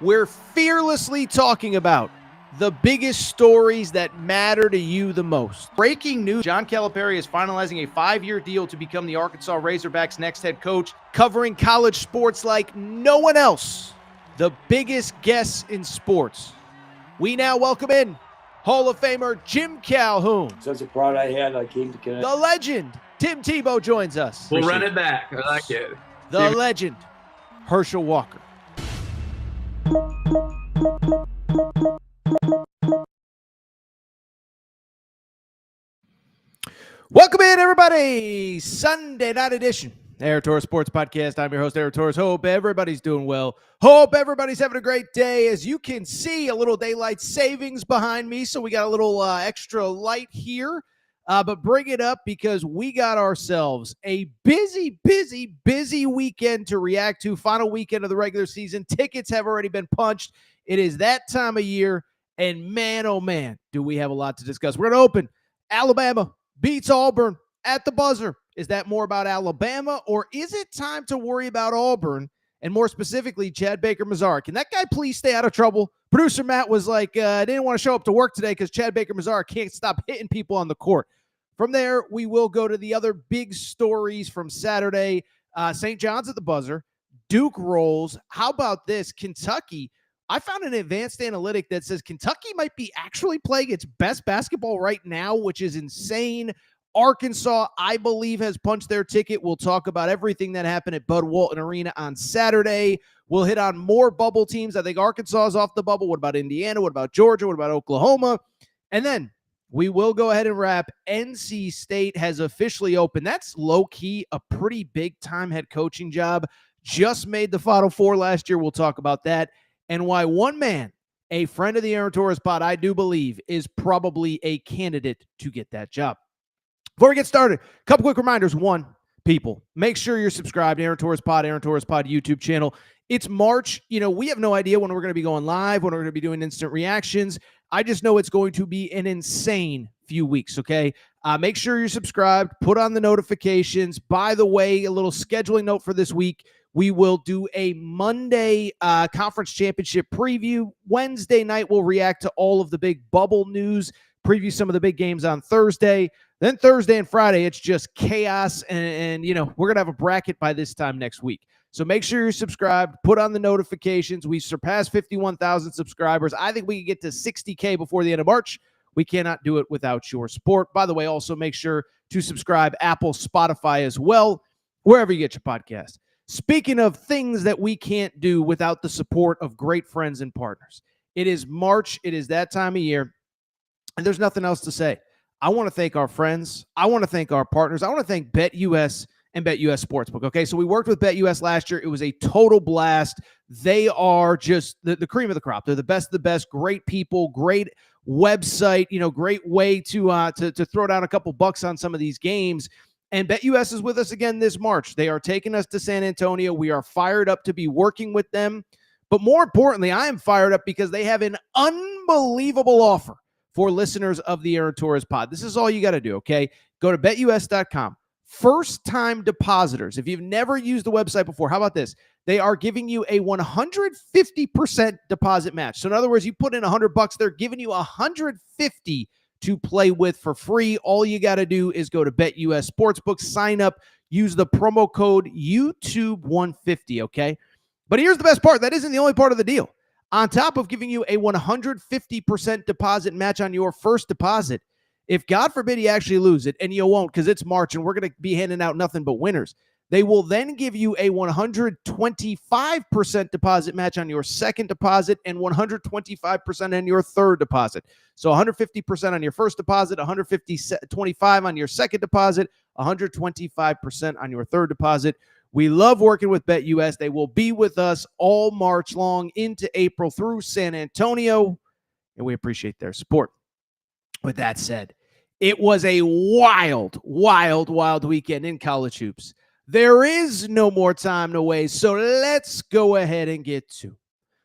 We're fearlessly talking about the biggest stories that matter to you the most. Breaking news, John Calipari is finalizing a 5-year deal to become the Arkansas Razorbacks' next head coach, covering college sports like no one else. The biggest guests in sports. We now welcome in Hall of Famer Jim Calhoun. Such a pride I had, I came to connect. The legend, Tim Tebow, joins us. We'll run it back. I like it. The legend, Herschel Walker. Welcome in, everybody. Sunday night edition, Torres Sports Podcast. I'm your host, Torres. Hope everybody's doing well. Hope everybody's having a great day. As you can see, a little daylight savings behind me, so we got a little extra light here. But bring it up because we got ourselves a busy weekend to react to. Final weekend of the regular season. Tickets have already been punched. It is that time of year, and man, oh man, do we have a lot to discuss. We're going to open. Alabama beats Auburn at the buzzer. Is that more about Alabama, or is it time to worry about Auburn, and more specifically, Chad Baker-Mazara? Can that guy please stay out of trouble? Producer Matt was like, I didn't want to show up to work today because Chad Baker-Mazara can't stop hitting people on the court. From there, we will go to the other big stories from Saturday. St. John's at the buzzer. Duke rolls. How about this? Kentucky. I found an advanced analytic that says Kentucky might be actually playing its best basketball right now, which is insane. Arkansas, I believe, has punched their ticket. We'll talk about everything that happened at Bud Walton Arena on Saturday. We'll hit on more bubble teams. I think Arkansas is off the bubble. What about Indiana? What about Georgia? What about Oklahoma? And then we will go ahead and wrap. NC State has officially opened. That's low-key a pretty big-time head coaching job. Just made the Final Four last year. We'll talk about that. And why one man, a friend of the Aaron Torres pod, I do believe, is probably a candidate to get that job. Before we get started, a couple quick reminders. One, people, make sure you're subscribed to Aaron Torres pod YouTube channel. It's March. You know, we have no idea when we're going to be going live, when we're going to be doing instant reactions. I just know it's going to be an insane few weeks, okay? Make sure you're subscribed. Put on the notifications. By the way, a little scheduling note for this week. We will do a Monday conference championship preview. Wednesday night, we'll react to all of the big bubble news, preview some of the big games on Thursday. Then Thursday and Friday, it's just chaos. And you know, we're going to have a bracket by this time next week. So make sure you're subscribed. Put on the notifications. We surpassed 51,000 subscribers. I think we can get to 60K before the end of March. We cannot do it without your support. By the way, also make sure to subscribe Apple, Spotify as well, wherever you get your podcast. Speaking of things that we can't do without the support of great friends and partners, it is March. It is that time of year, and there's nothing else to say. I want to thank our friends. I want to thank our partners. I want to thank BetUS and BetUS Sportsbook. Okay, so we worked with BetUS last year. It was a total blast. They are just the cream of the crop. They're the best of the best. Great people, great website. You know, great way to throw down a couple bucks on some of these games. And BetUS is with us again this March. They are taking us to San Antonio. We are fired up to be working with them. But more importantly, I am fired up because they have an unbelievable offer for listeners of the Aaron Torres pod. This is all you got to do, okay? Go to betus.com. First-time depositors. If you've never used the website before, how about this? They are giving you a 150% deposit match. So in other words, you put in $100, they're giving you $150 to play with for free. All you got to do is go to BetUS Sportsbook, sign up, use the promo code YouTube150, okay? But here's the best part. That isn't the only part of the deal. On top of giving you a 150% deposit match on your first deposit, if God forbid you actually lose it, and you won't because it's March and we're going to be handing out nothing but winners, they will then give you a 125% deposit match on your second deposit and 125% on your third deposit. So 150% on your first deposit, 125% on your second deposit, 125% on your third deposit. We love working with BetUS. They will be with us all March long into April through San Antonio, and we appreciate their support. With that said, it was a wild weekend in college hoops. There is no more time to waste, so let's go ahead and get to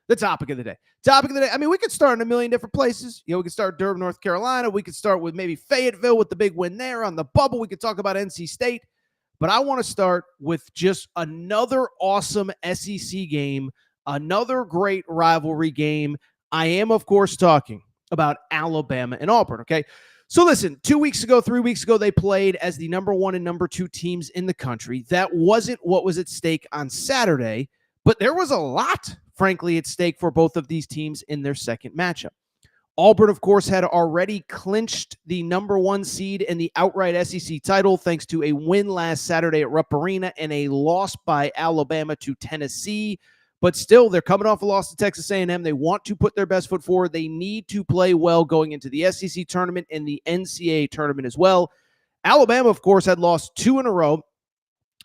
the topic of the day. I mean, we could start in a million different places. You know, we could start Durham, North Carolina. We could start with maybe Fayetteville with the big win there on the bubble. We could talk about NC State. But I want to start with just another awesome SEC game Another great rivalry game. I am, of course, talking about Alabama and Auburn, okay? So listen, 2 weeks ago, 3 weeks ago, they played as the number 1 and number 2 teams in the country. That wasn't what was at stake on Saturday, but there was a lot, frankly, at stake for both of these teams in their second matchup. Auburn, of course, had already clinched the number 1 seed and the outright SEC title thanks to a win last Saturday at Rupp Arena and a loss by Alabama to Tennessee. But still, they're coming off a loss to Texas A&M. They want to put their best foot forward. They need to play well going into the SEC tournament and the NCAA tournament as well. Alabama, of course, had lost 2 in a row.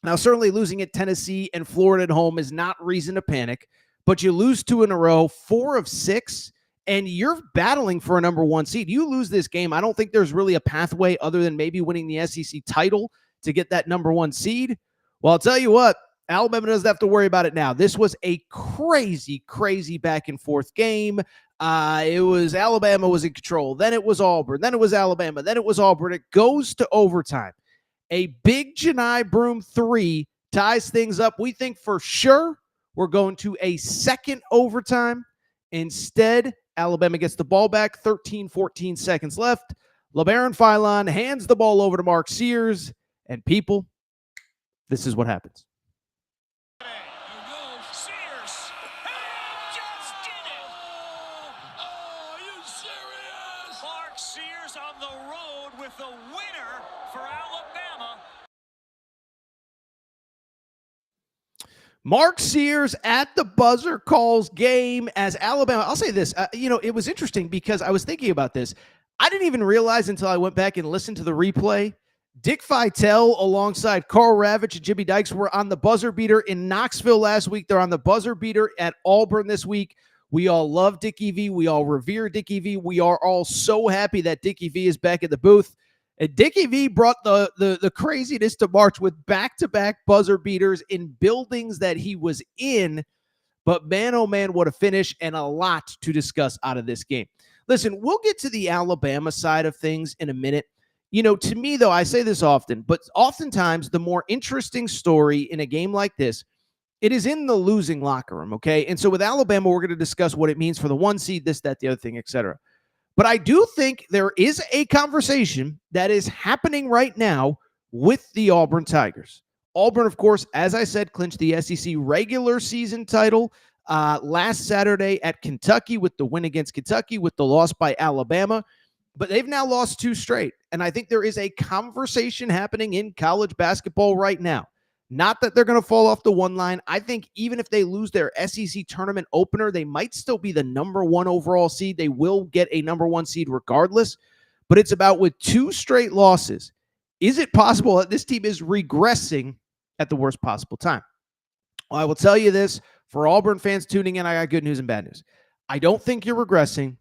Now, certainly losing at Tennessee and Florida at home is not reason to panic, but you lose 2 in a row, 4 of 6, and you're battling for a number 1 seed. You lose this game, I don't think there's really a pathway other than maybe winning the SEC title to get that number 1 seed. Well, I'll tell you what, Alabama doesn't have to worry about it now. This was a crazy, crazy back and forth game. It was Alabama was in control. Then it was Auburn. Then it was Alabama. Then it was Auburn. It goes to overtime. A big Janai Broom 3 ties things up. We think for sure we're going to a second overtime. Instead, Alabama gets the ball back, 14 seconds left. LeBaron Philon hands the ball over to Mark Sears, and people, this is what happens. Sears, he just did it! Oh, are you serious? Mark Sears on the road with the winner for Alabama. Mark Sears at the buzzer calls game as Alabama. I'll say this, it was interesting because I was thinking about this. I didn't even realize until I went back and listened to the replay. Dick Vitale alongside Carl Ravitch and Jimmy Dykes were on the buzzer beater in Knoxville last week. They're on the buzzer beater at Auburn this week. We all love Dickie V. We all revere Dickie V. We are all so happy that Dickie V is back at the booth. And Dickie V brought the craziness to March with back-to-back buzzer beaters in buildings that he was in. But man, oh man, what a finish, and a lot to discuss out of this game. Listen, we'll get to the Alabama side of things in a minute. To me, though, I say this often, but oftentimes the more interesting story in a game like this, it is in the losing locker room, okay? And so with Alabama, we're going to discuss what it means for the 1 seed, this, that, the other thing, etc. But I do think there is a conversation that is happening right now with the Auburn Tigers. Auburn, of course, as I said, clinched the SEC regular season title last Saturday at Kentucky with the win against Kentucky, with the loss by Alabama. But they've now lost 2 straight. And I think there is a conversation happening in college basketball right now. Not that they're going to fall off the 1 line. I think even if they lose their SEC tournament opener, they might still be the number 1 overall seed. They will get a number 1 seed regardless. But it's about with 2 straight losses, is it possible that this team is regressing at the worst possible time? Well, I will tell you this. For Auburn fans tuning in, I got good news and bad news. I don't think you're regressing.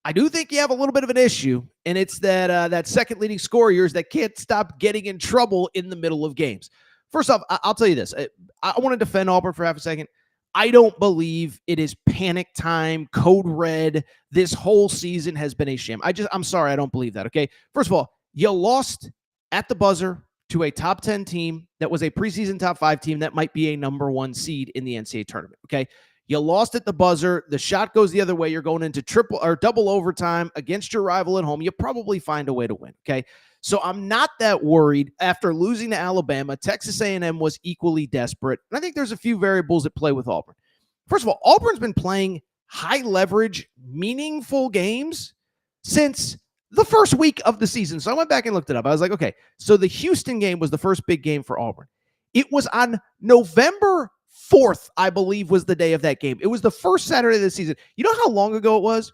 I do think you have a little bit of an issue, and it's that second leading scorer of yours that can't stop getting in trouble in the middle of games. First off, I'll tell you this. I want to defend Auburn for half a second. I don't believe it is panic time, code red. This whole season has been a sham. I'm sorry, I don't believe that, okay? First of all, you lost at the buzzer to a top 10 team that was a preseason top 5 team that might be a number 1 seed in the NCAA tournament, okay? You lost at the buzzer. The shot goes the other way. You're going into triple or double overtime against your rival at home. You probably find a way to win, okay? So I'm not that worried. After losing to Alabama, Texas A&M was equally desperate. And I think there's a few variables at play with Auburn. First of all, Auburn's been playing high-leverage, meaningful games since the first week of the season. So I went back and looked it up. I was like, okay, so the Houston game was the first big game for Auburn. It was on November 4th, I believe, was the day of that game. It was the first Saturday of the season. You know how long ago it was?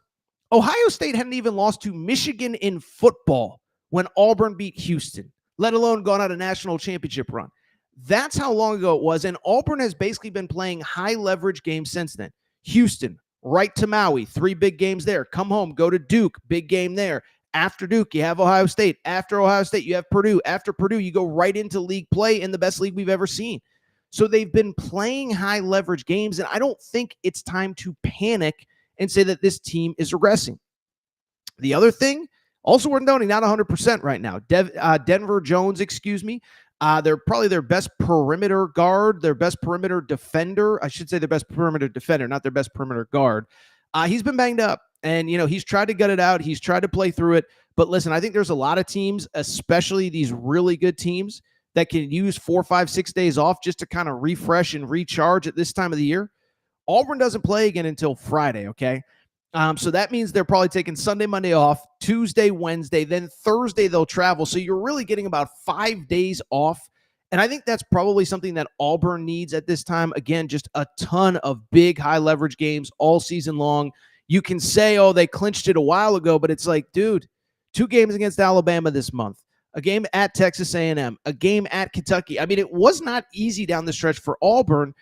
Ohio State hadn't even lost to Michigan in football when Auburn beat Houston, let alone gone on a national championship run. That's how long ago it was, and Auburn has basically been playing high-leverage games since then. Houston, right to Maui, 3 big games there. Come home, go to Duke, big game there. After Duke, you have Ohio State. After Ohio State, you have Purdue. After Purdue, you go right into league play in the best league we've ever seen. So they've been playing high-leverage games, and I don't think it's time to panic and say that this team is regressing. The other thing, also worth noting, not 100% right now. Denver Jones, They're probably their best perimeter guard, their best perimeter defender. I should say their best perimeter defender, not their best perimeter guard. He's been banged up, and he's tried to gut it out. He's tried to play through it. But listen, I think there's a lot of teams, especially these really good teams, that can use 4, 5, 6 days off just to kind of refresh and recharge at this time of the year. Auburn doesn't play again until Friday, okay? So that means they're probably taking Sunday, Monday off, Tuesday, Wednesday, then Thursday they'll travel. So you're really getting about 5 days off. And I think that's probably something that Auburn needs at this time. Again, just a ton of big high leverage games all season long. You can say, oh, they clinched it a while ago, but it's like, dude, 2 games against Alabama this month, a game at Texas A&M, a game at Kentucky. I mean, it was not easy down the stretch for Auburn.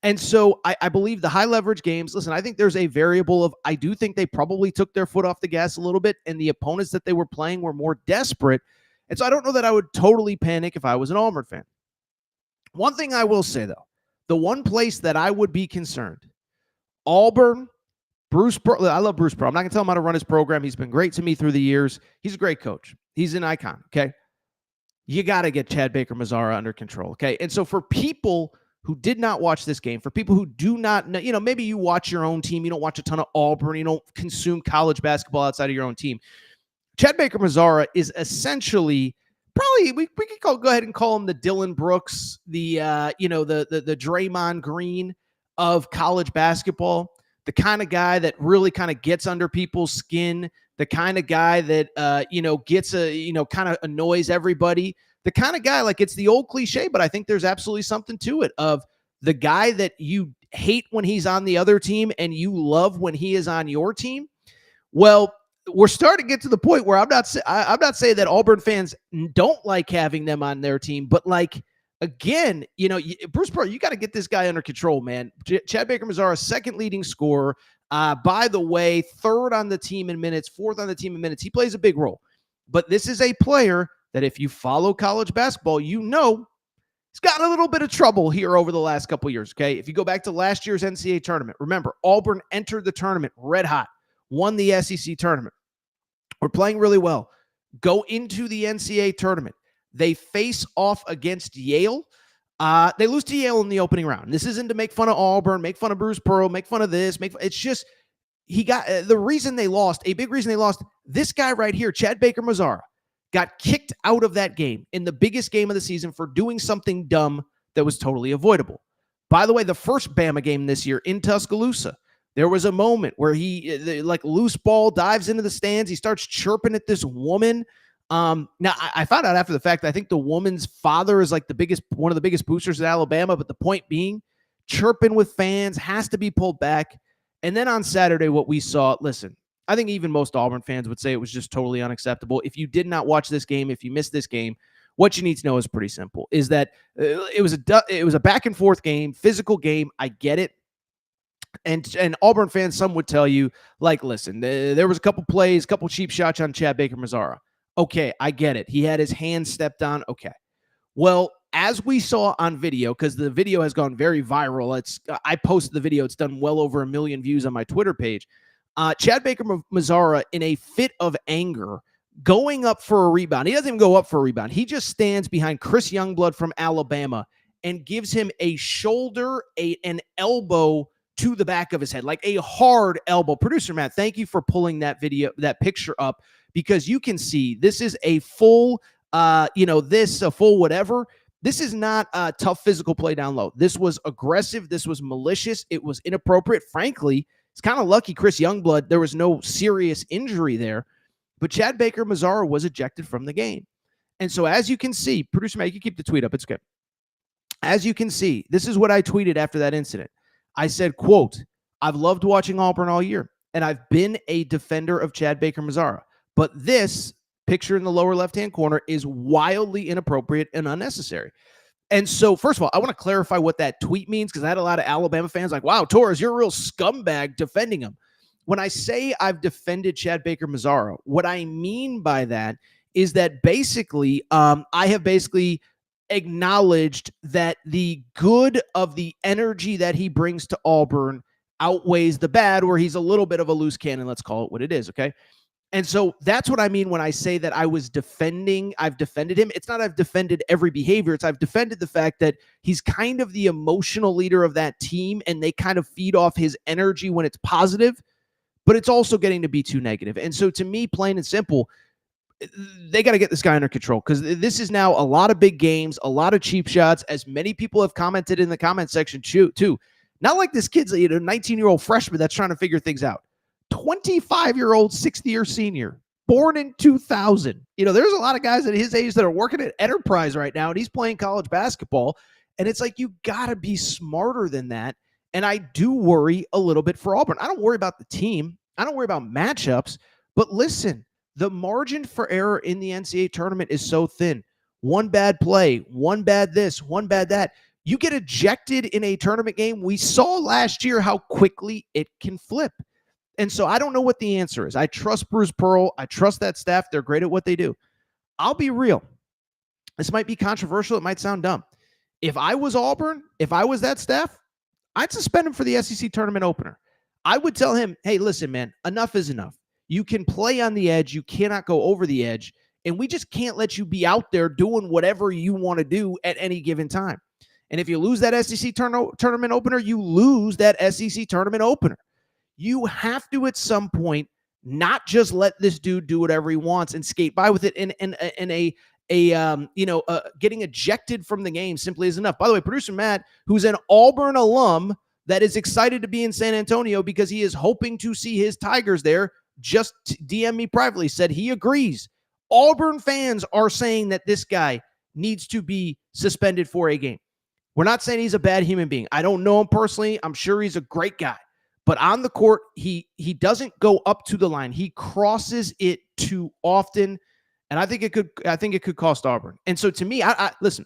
And so I believe the high leverage games, listen, I think there's a variable of, I do think they probably took their foot off the gas a little bit, and the opponents that they were playing were more desperate. And so I don't know that I would totally panic if I was an Auburn fan. One thing I will say, though, the one place that I would be concerned, Auburn, Bruce Pearl. I love Bruce Pearl. I'm not going to tell him how to run his program. He's been great to me through the years. He's a great coach. He's an icon, okay? You got to get Chad Baker-Mazara under control, okay? And so for people who did not watch this game, for people who do not know, maybe you watch your own team, you don't watch a ton of Auburn, you don't consume college basketball outside of your own team. Chad Baker-Mazara is essentially probably, we could go ahead and call him the Dylan Brooks, the Draymond Green of college basketball, the kind of guy that really kind of gets under people's skin, the kind of guy that, gets kind of annoys everybody. The kind of guy, like, it's the old cliche, but I think there's absolutely something to it, of the guy that you hate when he's on the other team and you love when he is on your team. Well, we're starting to get to the point where I'm not saying that Auburn fans don't like having them on their team, but like, again, Bruce Pearl, you got to get this guy under control, man. Chad Baker-Mazara, second leading scorer. By the way, third on the team in minutes, fourth on the team in minutes. He plays a big role, but this is a player that if you follow college basketball, he's got a little bit of trouble here over the last couple of years, okay? If you go back to last year's NCAA tournament, remember, Auburn entered the tournament red hot, won the SEC tournament. We're playing really well. Go into the NCAA tournament. They face off against Yale. They lose to Yale in the opening round. This isn't to make fun of Auburn, make fun of Bruce Pearl, make fun of this. It's just, the reason they lost, a big reason they lost, this guy right here, Chad Baker-Mazara, got kicked out of that game in the biggest game of the season for doing something dumb that was totally avoidable. By the way, the first Bama game this year in Tuscaloosa, there was a moment where he, like, loose ball, dives into the stands. He starts chirping at this woman. Now, I found out after the fact, I think the woman's father is like one of the biggest boosters at Alabama, but the point being, chirping with fans has to be pulled back. And then on Saturday, what we saw, listen, I think even most Auburn fans would say it was just totally unacceptable. If you did not watch this game, if you missed this game, what you need to know is pretty simple, is that it was a back and forth game, physical game. I get it. And Auburn fans, some would tell you, like, listen, there was a couple plays, couple cheap shots on Chad Baker-Mazara. Okay, I get it. He had his hand stepped on. Okay. Well, as we saw on video, because the video has gone very viral, I posted the video. It's done well over 1 million views on my Twitter page. Chad Baker-Mazara, in a fit of anger, going up for a rebound. He doesn't even go up for a rebound. He just stands behind Chris Youngblood from Alabama and gives him a shoulder, an elbow to the back of his head, like a hard elbow. Producer Matt, thank you for pulling that picture up, because you can see this is a full, a full whatever. This is not a tough physical play down low. This was aggressive. This was malicious. It was inappropriate. Frankly, it's kind of lucky Chris Youngblood, there was no serious injury there, but Chad Baker-Mazara was ejected from the game. And so as you can see, Producer Matt, you can keep the tweet up. It's good. As you can see, this is what I tweeted after that incident. I said, quote, I've loved watching Auburn all year, and I've been a defender of Chad Baker-Mazara, but this picture in the lower left-hand corner is wildly inappropriate and unnecessary. And so, first of all, I want to clarify what that tweet means, because I had a lot of Alabama fans like, wow, Torres, you're a real scumbag defending him. When I say I've defended Chad Baker-Mazara, what I mean by that is that basically I have basically acknowledged that the good of the energy that he brings to Auburn outweighs the bad, where he's a little bit of a loose cannon. Let's call it what it is, okay? And so that's what I mean when I say that I've defended him. It's not I've defended every behavior. It's I've defended the fact that he's kind of the emotional leader of that team, and they kind of feed off his energy when it's positive, but it's also getting to be too negative. And so to me, plain and simple, they got to get this guy under control, because this is now a lot of big games, a lot of cheap shots, as many people have commented in the comment section too. Not like this kid's a 19-year-old freshman that's trying to figure things out. 25-year-old sixth-year senior, born in 2000. There's a lot of guys at his age that are working at Enterprise right now, and he's playing college basketball. And it's like, you got to be smarter than that. And I do worry a little bit for Auburn. I don't worry about the team. I don't worry about matchups. But listen, the margin for error in the NCAA tournament is so thin. One bad play, one bad this, one bad that. You get ejected in a tournament game. We saw last year how quickly it can flip. And so I don't know what the answer is. I trust Bruce Pearl. I trust that staff. They're great at what they do. I'll be real. This might be controversial. It might sound dumb. If I was Auburn, if I was that staff, I'd suspend him for the SEC tournament opener. I would tell him, hey, listen, man, enough is enough. You can play on the edge. You cannot go over the edge. And we just can't let you be out there doing whatever you want to do at any given time. And if you lose that SEC tournament opener, you lose that SEC tournament opener. You have to, at some point, not just let this dude do whatever he wants and skate by with it. Getting ejected from the game simply isn't enough. By the way, producer Matt, who's an Auburn alum that is excited to be in San Antonio because he is hoping to see his Tigers there, just DM me privately, said he agrees. Auburn fans are saying that this guy needs to be suspended for a game. We're not saying he's a bad human being. I don't know him personally. I'm sure he's a great guy. But on the court, he doesn't go up to the line. He crosses it too often, and I think it could cost Auburn. And so to me, listen,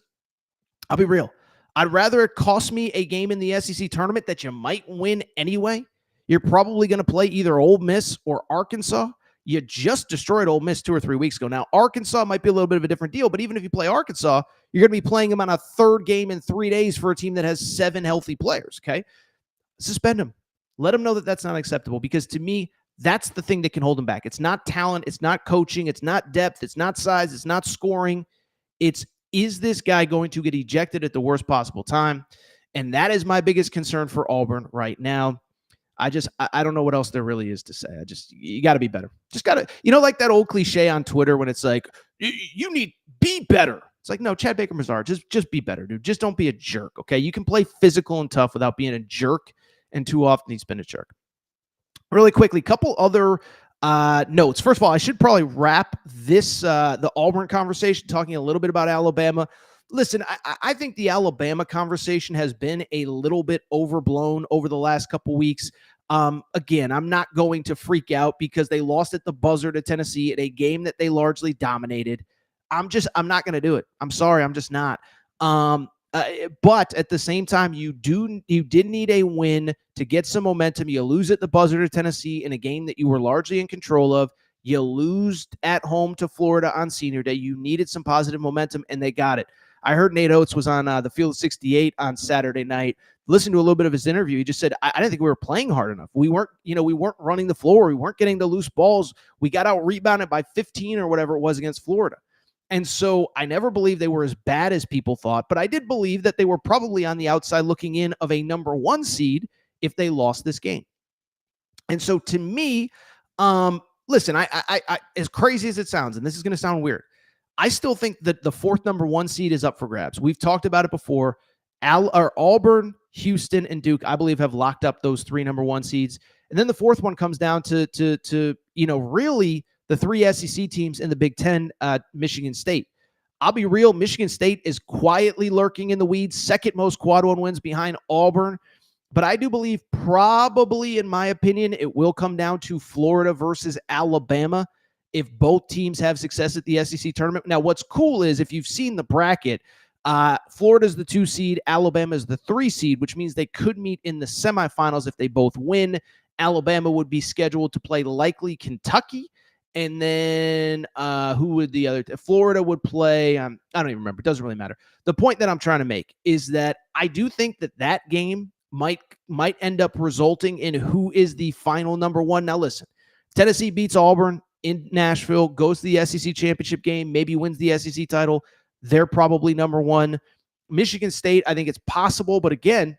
I'll be real. I'd rather it cost me a game in the SEC tournament that you might win anyway. You're probably going to play either Ole Miss or Arkansas. You just destroyed Ole Miss 2 or 3 weeks ago. Now, Arkansas might be a little bit of a different deal, but even if you play Arkansas, you're going to be playing them on a third game in 3 days for a team that has 7 healthy players, okay? Suspend them. Let them know that that's not acceptable, because to me, that's the thing that can hold them back. It's not talent. It's not coaching. It's not depth. It's not size. It's not scoring. Is this guy going to get ejected at the worst possible time? And that is my biggest concern for Auburn right now. I don't know what else there really is to say. You got to be better. Just got to, like that old cliche on Twitter when it's like, you need be better. It's like, no, Chad Baker-Mazar, just be better, dude. Just don't be a jerk, okay? You can play physical and tough without being a jerk, and too often he's been a jerk. Really quickly, couple other notes. First of all, I should probably wrap this the Auburn conversation talking a little bit about Alabama. Listen, I think the Alabama conversation has been a little bit overblown over the last couple weeks. Again, I'm not going to freak out because they lost at the buzzer to Tennessee at a game that they largely dominated. I'm not going to do it. I'm sorry. I'm just not. But at the same time, you did need a win to get some momentum. You lose at the buzzer to Tennessee in a game that you were largely in control of. You lose at home to Florida on Senior Day. You needed some positive momentum, and they got it. I heard Nate Oates was on the Field 68 on Saturday night. Listened to a little bit of his interview. He just said, I didn't think we were playing hard enough. We weren't running the floor. We weren't getting the loose balls. We got out rebounded by 15 or whatever it was against Florida. And so I never believed they were as bad as people thought, but I did believe that they were probably on the outside looking in of a number 1 seed if they lost this game. And so to me, listen, I as crazy as it sounds, and this is going to sound weird, I still think that the 4th number 1 seed is up for grabs. We've talked about it before. Auburn, Houston, and Duke, I believe, have locked up those 3 number 1 seeds. And then the 4th one comes down to really the 3 SEC teams in the Big Ten, Michigan State. I'll be real. Michigan State is quietly lurking in the weeds, 2nd most quad 1 wins behind Auburn. But I do believe probably, in my opinion, it will come down to Florida versus Alabama if both teams have success at the SEC tournament. Now, what's cool is if you've seen the bracket, Florida's the 2 seed, Alabama's the 3 seed, which means they could meet in the semifinals if they both win. Alabama would be scheduled to play likely Kentucky. And then who would the other? Florida would play. I don't even remember. It doesn't really matter. The point that I'm trying to make is that I do think that game might end up resulting in who is the final number 1. Now, listen, Tennessee beats Auburn. in Nashville, goes to the SEC championship game, maybe wins the SEC title. They're probably number one. Michigan State, I think it's possible, but again,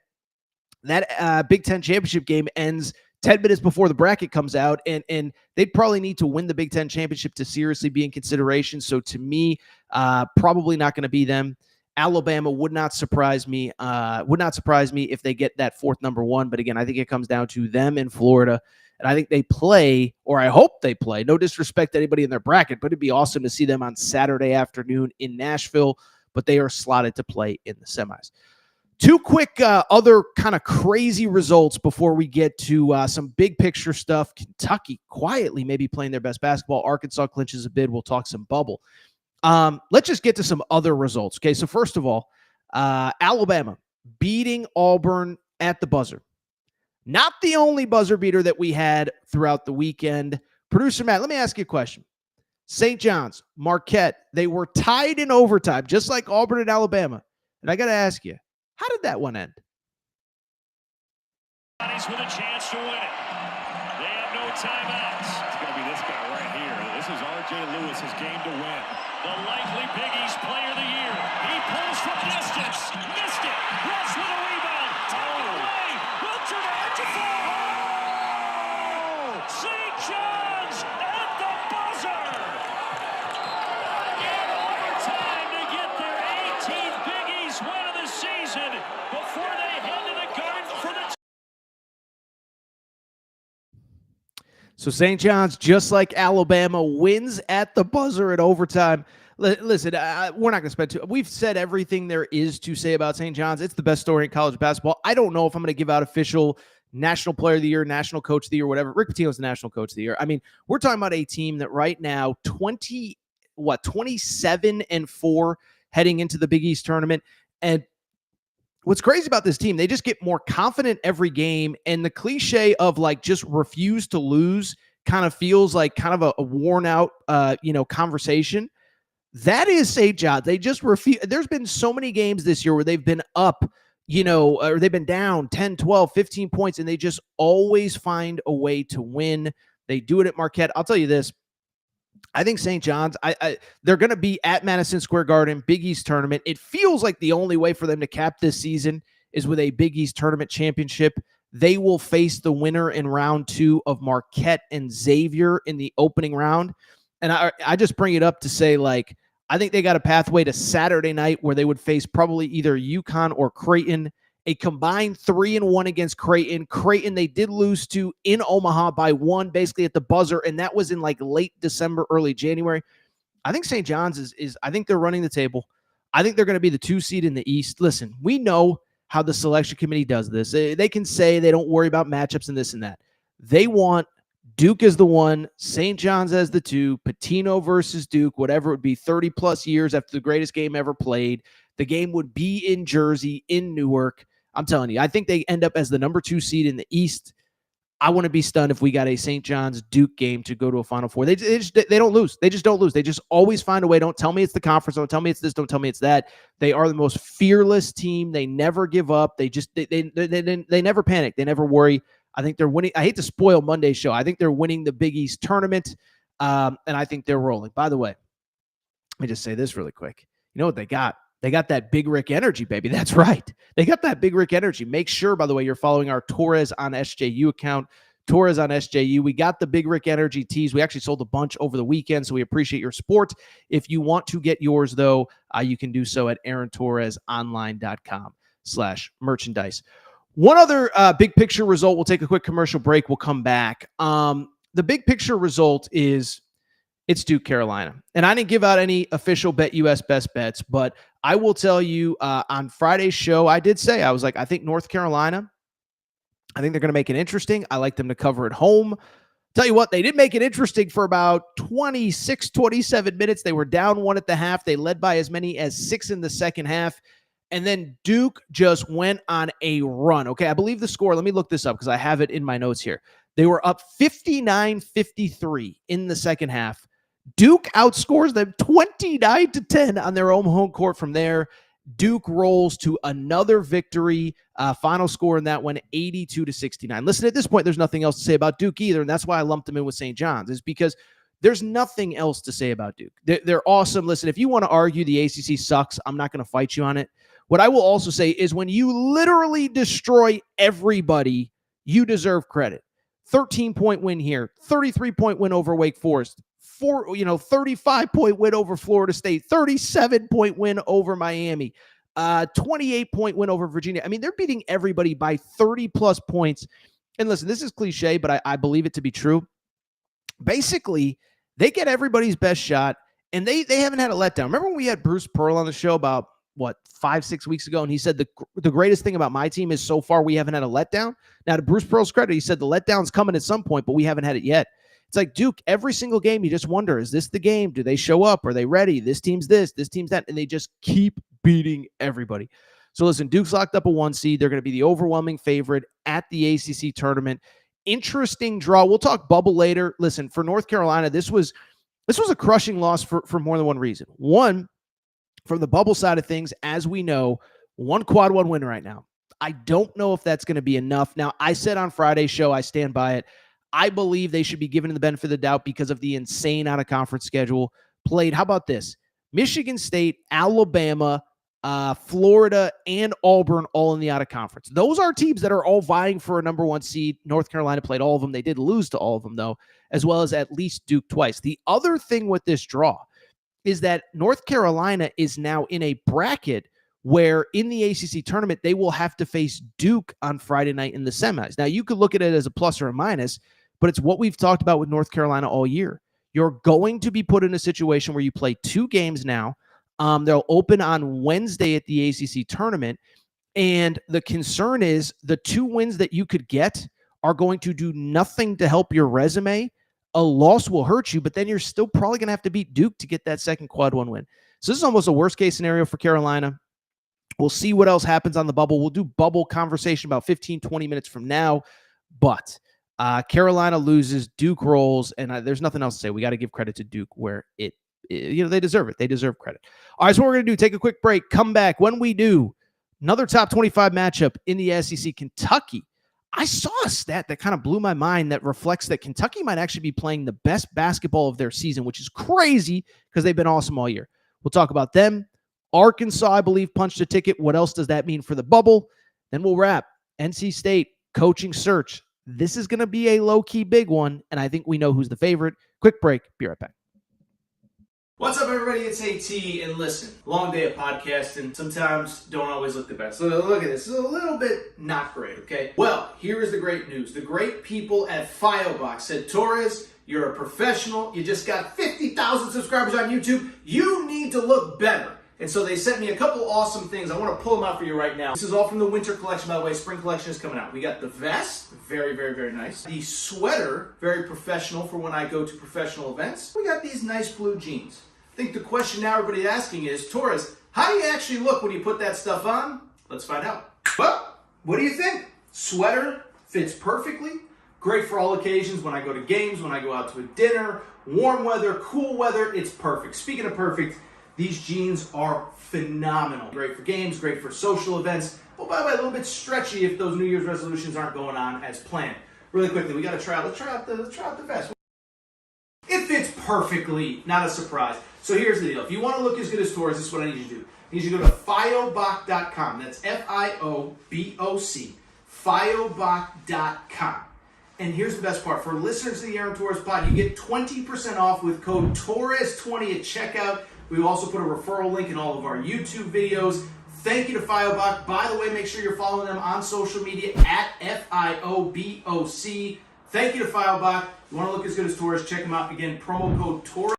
that Big Ten championship game ends 10 minutes before the bracket comes out, and they'd probably need to win the Big Ten championship to seriously be in consideration. So to me, probably not going to be them. Alabama would not surprise me. If they get that fourth number one. But again, I think it comes down to them in Florida. And I think they play, or I hope they play. No disrespect to anybody in their bracket, but it'd be awesome to see them on Saturday afternoon in Nashville. But they are slotted to play in the semis. Two quick other kind of crazy results before we get to some big picture stuff. Kentucky quietly maybe playing their best basketball. Arkansas clinches a bid. We'll talk some bubble. Let's just get to some other results. Okay, so first of all, Alabama beating Auburn at the buzzer. Not the only buzzer beater that we had throughout the weekend. Producer Matt, let me ask you a question. St. John's, Marquette, they were tied in overtime, just like Auburn and Alabama. And I got to ask you, how did that one end? With a chance to win it. They have no timeouts. It's going to be this guy right here. This is R.J. Lewis's game to win. The likely Big East Player of the Year. He pulls from distance. Missed it. Russ with a rebound. Taken away. Will turn out to fall. St. John's at the buzzer. In overtime to get their 18th Big East win of the season before they head to the Garden for the So St. John's, just like Alabama, wins at the buzzer in overtime. Listen, we're not going to spend too. We've said everything there is to say about St. John's. It's the best story in college basketball. I don't know if I'm going to give out official National Player of the Year, National Coach of the Year, whatever. Rick Pitino's the National Coach of the Year. I mean, we're talking about a team that right now 27-4 heading into the Big East tournament. And what's crazy about this team, they just get more confident every game. And the cliche of like just refuse to lose kind of feels like kind of a worn out, conversation. That is St. John's. They just refuse. There's been so many games this year where they've been up, or they've been down 10, 12, 15 points, and they just always find a way to win. They do it at Marquette. I'll tell you this. I think St. John's, they're going to be at Madison Square Garden, Big East tournament. It feels like the only way for them to cap this season is with a Big East tournament championship. They will face the winner in round 2 of Marquette and Xavier in the opening round. And I just bring it up to say, like, I think they got a pathway to Saturday night where they would face probably either UConn or Creighton. A combined 3-1 against Creighton. Creighton, they did lose to in Omaha by 1, basically at the buzzer, and that was in like late December, early January. I think St. John's is I think they're running the table. I think they're going to be the 2 seed in the East. Listen, we know how the selection committee does this. They can say they don't worry about matchups and this and that. They want Duke as the 1, St. John's as the 2, Pitino versus Duke, whatever it would be, 30-plus years after the greatest game ever played. The game would be in Jersey, in Newark. I'm telling you, I think they end up as the number 2 seed in the East. I wouldn't be stunned if we got a St. John's Duke game to go to a Final Four. They don't lose. They just don't lose. They just always find a way. Don't tell me it's the conference. Don't tell me it's this. Don't tell me it's that. They are the most fearless team. They never give up. They never panic. They never worry. I think they're winning. I hate to spoil Monday's show. I think they're winning the Big East tournament, and I think they're rolling. By the way, let me just say this really quick. You know what they got? They got that Big Rick energy, baby. That's right. They got that Big Rick energy. Make sure, by the way, you're following our Torres on SJU account. Torres on SJU. We got the Big Rick energy tees. We actually sold a bunch over the weekend, so we appreciate your support. If you want to get yours, though, you can do so at aarontorresonline.com/merchandise. One other big picture result. We'll take a quick commercial break. We'll come back. The big picture result is it's Duke, Carolina. And I didn't give out any official Bet US best bets, but I will tell you on Friday's show, I did say, I was like, I think North Carolina, I think they're going to make it interesting. I like them to cover at home. Tell you what, they did make it interesting for about 26, 27 minutes. They were down 1 at the half. They led by as many as 6 in the second half. And then Duke just went on a run. Okay, I believe the score. Let me look this up because I have it in my notes here. They were up 59-53 in the second half. Duke outscores them 29-10 on their own home court from there. Duke rolls to another victory. Final score in that one, 82-69. Listen, at this point, there's nothing else to say about Duke either, and that's why I lumped them in with St. John's, is because There's nothing else to say about Duke. They're awesome. Listen, if you want to argue the ACC sucks, I'm not going to fight you on it. What I will also say is when you literally destroy everybody, you deserve credit. 13-point win here, 33-point win over Wake Forest, 35-point win over Florida State, 37-point win over Miami, 28-point win over Virginia. I mean, they're beating everybody by 30-plus points. And listen, this is cliche, but I believe it to be true. Basically, they get everybody's best shot, and they haven't had a letdown. Remember when we had Bruce Pearl on the show about, 5-6 weeks ago, and he said the greatest thing about my team is so far we haven't had a letdown. Now, to Bruce Pearl's credit, he said the letdown's coming at some point, but we haven't had it yet. It's like Duke, every single game, you just wonder, is this the game? Do they show up? Are they ready? This team's this team's that, and they just keep beating everybody. So listen, Duke's locked up a 1 seed. They're going to be the overwhelming favorite at the ACC tournament. Interesting draw. We'll talk bubble later. Listen, for North Carolina, this was a crushing loss for more than one reason. One, from the bubble side of things, as we know, 1 quad 1 win right now. I don't know if that's going to be enough. Now, I said on Friday's show, I stand by it. I believe they should be given the benefit of the doubt because of the insane out-of-conference schedule played. How about this? Michigan State, Alabama, Florida, and Auburn all in the out-of-conference. Those are teams that are all vying for a number 1 seed. North Carolina played all of them. They did lose to all of them, though, as well as at least Duke twice. The other thing with this draw is that North Carolina is now in a bracket where in the ACC tournament, they will have to face Duke on Friday night in the semis. Now, you could look at it as a plus or a minus, but it's what we've talked about with North Carolina all year. You're going to be put in a situation where you play 2 games now. They'll open on Wednesday at the ACC tournament, and the concern is the 2 wins that you could get are going to do nothing to help your resume. A loss will hurt you, but then you're still probably going to have to beat Duke to get that second quad 1 win. So this is almost a worst-case scenario for Carolina. We'll see what else happens on the bubble. We'll do bubble conversation about 15, 20 minutes from now. But Carolina loses, Duke rolls, and there's nothing else to say. We got to give credit to Duke where they deserve it. They deserve credit. All right, so what we're going to do, take a quick break, come back. When we do, another top 25 matchup in the SEC, Kentucky. I saw a stat that kind of blew my mind that reflects that Kentucky might actually be playing the best basketball of their season, which is crazy because they've been awesome all year. We'll talk about them. Arkansas, I believe, punched a ticket. What else does that mean for the bubble? Then we'll wrap. NC State, coaching search. This is going to be a low-key big one, and I think we know who's the favorite. Quick break. Be right back. What's up, everybody? It's AT, and listen, long day of podcasting. Sometimes don't always look the best. So look at this. This is a little bit not great, okay? Well, here is the great news. The great people at Firebox said, Torres, you're a professional. You just got 50,000 subscribers on YouTube. You need to look better. And so they sent me a couple awesome things. I want to pull them out for you right now. This is all from the winter collection, by the way. Spring collection is coming out. We got the vest, very, very, very nice. The sweater, very professional for when I go to professional events. We got these nice blue jeans. I think the question now everybody's asking is, Torres, how do you actually look when you put that stuff on? Let's find out. Well, what do you think? Sweater fits perfectly. Great for all occasions. When I go to games, when I go out to a dinner, warm weather, cool weather, it's perfect. Speaking of perfect, these jeans are phenomenal. Great for games, great for social events. Oh, by the way, a little bit stretchy if those New Year's resolutions aren't going on as planned. Really quickly, we got to try out. Let's try out the vest. It fits perfectly, not a surprise. So here's the deal. If you want to look as good as Torres, this is what I need you to do. I need you to go to Fioboc.com. That's F-I-O-B-O-C. Fioboc.com. And here's the best part. For listeners to the Aaron Torres pod, you get 20% off with code Torres20 at checkout. We also put a referral link in all of our YouTube videos. Thank you to Fioboc. By the way, make sure you're following them on social media at Fioboc. Thank you to Fioboc. You want to look as good as Torres, check them out. Again, promo code Torres.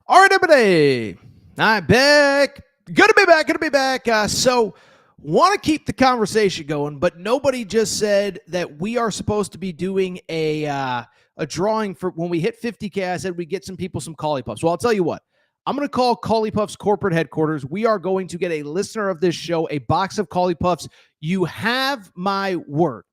All right, everybody. I'm back. Good to be back. So, want to keep the conversation going, but nobody just said that we are supposed to be doing a drawing for when we hit 50K. I said we get some people some Collie Puffs. Well, I'll tell you what. I'm going to call Collie Puffs corporate headquarters. We are going to get a listener of this show a box of Collie Puffs. You have my word.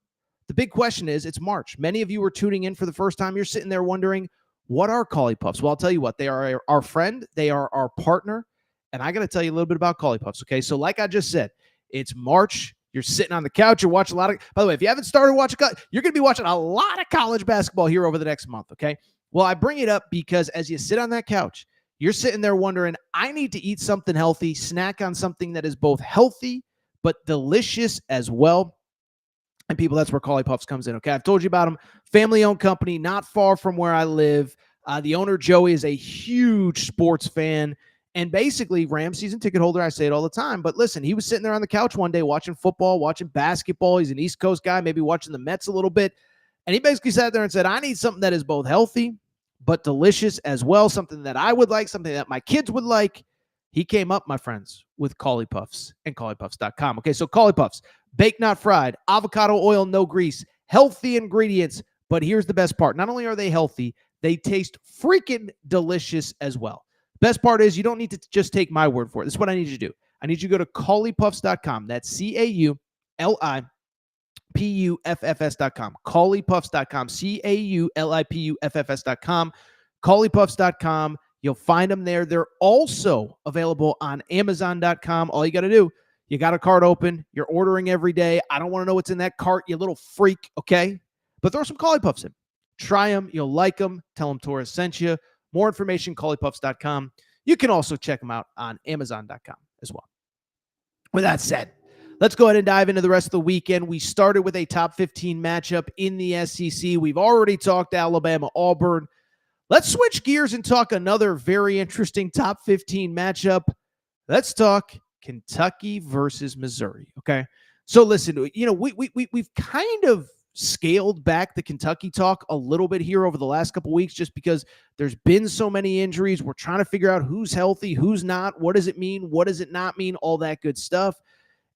The big question is, it's March. Many of you are tuning in for the first time. You're sitting there wondering, what are Collie Puffs? Well, I'll tell you what. They are our friend. They are our partner. And I got to tell you a little bit about Collie Puffs, okay? So like I just said, it's March. You're sitting on the couch. You're watching a lot of, by the way, if you haven't started watching, you're going to be watching a lot of college basketball here over the next month, okay? Well, I bring it up because as you sit on that couch, you're sitting there wondering, I need to eat something healthy, snack on something that is both healthy but delicious as well. And people, that's where Collie Puffs comes in, okay? I've told you about them. Family-owned company, not far from where I live. The owner, Joey, is a huge sports fan. And basically, Rams season ticket holder, I say it all the time. But listen, he was sitting there on the couch one day watching football, watching basketball. He's an East Coast guy, maybe watching the Mets a little bit. And he basically sat there and said, I need something that is both healthy but delicious as well, something that I would like, something that my kids would like. He came up, my friends, with Collie Puffs and colliepuffs.com. Okay, so Collie Puffs, baked, not fried, avocado oil, no grease, healthy ingredients. But here's the best part. Not only are they healthy, they taste freaking delicious as well. Best part is you don't need to just take my word for it. This is what I need you to do. I need you to go to colliepuffs.com. That's CAULIPUFFS.com. Colliepuffs.com. CAULIPUFFS.com. Colliepuffs.com. You'll find them there. They're also available on Amazon.com. All you got to do, you got a cart open. You're ordering every day. I don't want to know what's in that cart, you little freak, okay? But throw some Collie Puffs in. Try them. You'll like them. Tell them Torres sent you. More information, colliepuffs.com. You can also check them out on Amazon.com as well. With that said, let's go ahead and dive into the rest of the weekend. We started with a top 15 matchup in the SEC. We've already talked Alabama, Auburn. Let's switch gears and talk another very interesting top 15 matchup. Let's talk Kentucky versus Missouri, okay? So listen, we've kind of scaled back the Kentucky talk a little bit here over the last couple weeks just because there's been so many injuries. We're trying to figure out who's healthy, who's not, what does it mean, what does it not mean, all that good stuff.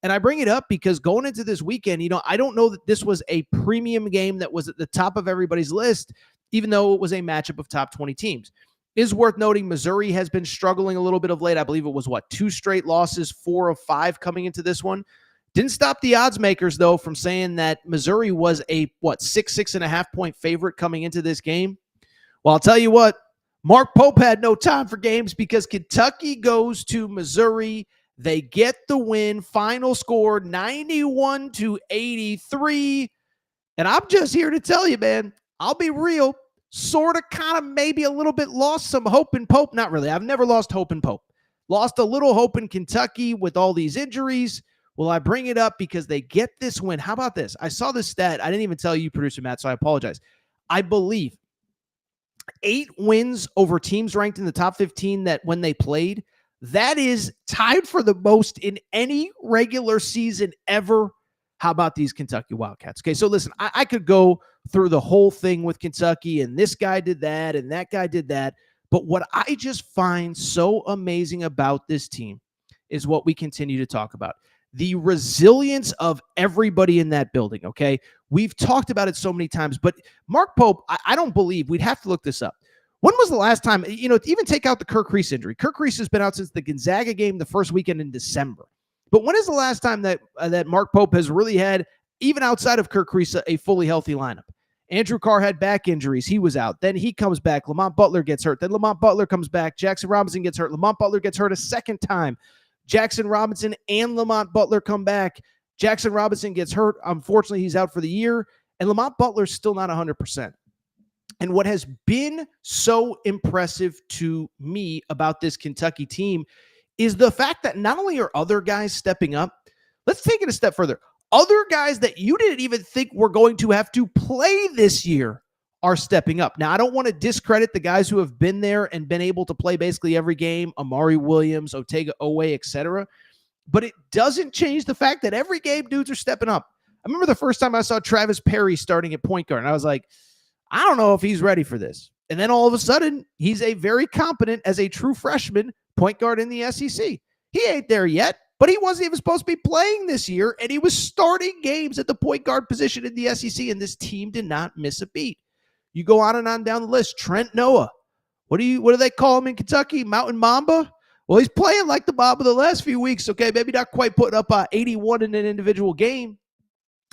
And I bring it up because going into this weekend, I don't know that this was a premium game that was at the top of everybody's list, even though it was a matchup of top 20 teams. It is worth noting Missouri has been struggling a little bit of late. I believe it was, 2 straight losses, 4 of 5 coming into this one. Didn't stop the odds makers, though, from saying that Missouri was a, 6.5 point favorite coming into this game. Well, I'll tell you what, Mark Pope had no time for games because Kentucky goes to Missouri. They get the win. Final score 91-83. And I'm just here to tell you, man, I'll be real, sort of, kind of, maybe a little bit lost some hope in Pope. Not really. I've never lost hope in Pope. Lost a little hope in Kentucky with all these injuries. Well, I bring it up because they get this win. How about this? I saw this stat. I didn't even tell you, producer Matt, so I apologize. I believe 8 wins over teams ranked in the top 15 that when they played, that is tied for the most in any regular season ever. How about these Kentucky Wildcats? Okay, so listen, I could go through the whole thing with Kentucky, and this guy did that, and that guy did that. But what I just find so amazing about this team is what we continue to talk about. The resilience of everybody in that building, okay? We've talked about it so many times, but Mark Pope, I don't believe, we'd have to look this up. When was the last time, even take out the Kirk Reese injury. Kirk Reese has been out since the Gonzaga game the first weekend in December. But when is the last time that Mark Pope has really had, even outside of Kirk Reese, a fully healthy lineup? Andrew Carr had back injuries. He was out. Then he comes back. Lamont Butler gets hurt. Then Lamont Butler comes back. Jackson Robinson gets hurt. Lamont Butler gets hurt a second time. Jackson Robinson and Lamont Butler come back. Jackson Robinson gets hurt. Unfortunately, he's out for the year. And Lamont Butler's still not 100%. And what has been so impressive to me about this Kentucky team is the fact that not only are other guys stepping up, let's take it a step further. Other guys that you didn't even think were going to have to play this year are stepping up. Now, I don't want to discredit the guys who have been there and been able to play basically every game, Amari Williams, Otega Owe, etc. But it doesn't change the fact that every game dudes are stepping up. I remember the first time I saw Travis Perry starting at point guard, and I was like, I don't know if he's ready for this. And then all of a sudden, he's a very competent, as a true freshman, point guard in the SEC. He ain't there yet, but he wasn't even supposed to be playing this year, and he was starting games at the point guard position in the SEC, and this team did not miss a beat. You go on and on down the list. Trent Noah. What do they call him in Kentucky? Mountain Mamba? Well, he's playing like the Mamba the last few weeks, okay? Maybe not quite putting up 81 in an individual game.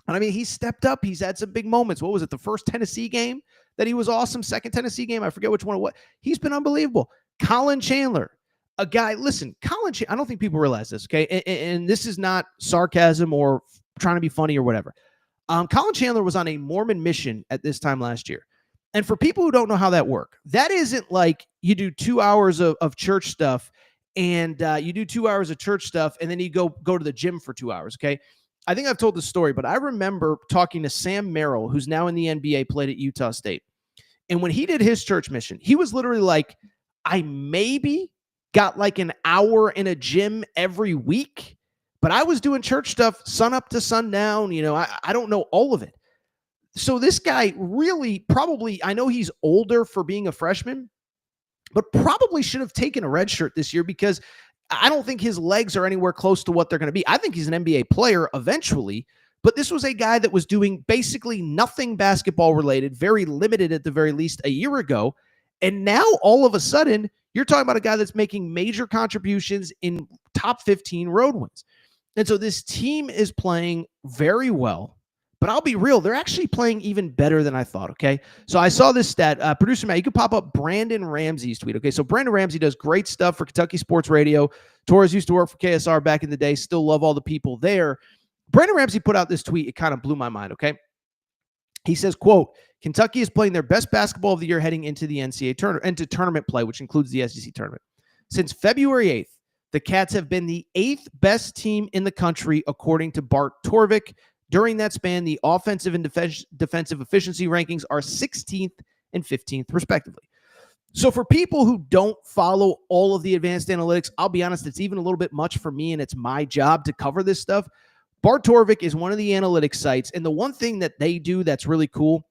And I mean, he's stepped up. He's had some big moments. What was it? The first Tennessee game that he was awesome. Second Tennessee game. I forget which one it was. He's been unbelievable. Colin Chandler, a guy, listen, I don't think people realize this, okay? And this is not sarcasm or trying to be funny or whatever. Colin Chandler was on a Mormon mission at this time last year. And for people who don't know how that works, that isn't like you do 2 hours of church stuff and you do 2 hours of church stuff and then you go to the gym for 2 hours, okay? I think I've told the story, but I remember talking to Sam Merrill, who's now in the NBA, played at Utah State. And when he did his church mission, he was literally like, I maybe got like an hour in a gym every week, but I was doing church stuff sun up to sundown. I don't know all of it. So this guy really probably, I know he's older for being a freshman, but probably should have taken a red shirt this year because I don't think his legs are anywhere close to what they're going to be. I think he's an NBA player eventually, but this was a guy that was doing basically nothing basketball related, very limited at the very least a year ago. And now all of a sudden, you're talking about a guy that's making major contributions in top 15 road wins. And so this team is playing very well. But I'll be real, they're actually playing even better than I thought, okay? So I saw this stat. Producer Matt, you can pop up Brandon Ramsey's tweet, okay? So Brandon Ramsey does great stuff for Kentucky Sports Radio. Torres used to work for KSR back in the day. Still love all the people there. Brandon Ramsey put out this tweet. It kind of blew my mind, okay? He says, quote, Kentucky is playing their best basketball of the year heading into the NCAA tournament, into tournament play, which includes the SEC tournament. Since February 8th, the Cats have been the 8th best team in the country, according to Bart Torvik. During that span, the offensive and defensive efficiency rankings are 16th and 15th, respectively. So for people who don't follow all of the advanced analytics, I'll be honest, it's even a little bit much for me, and it's my job to cover this stuff. Bart Torvik is one of the analytics sites, and the one thing that they do that's really cool,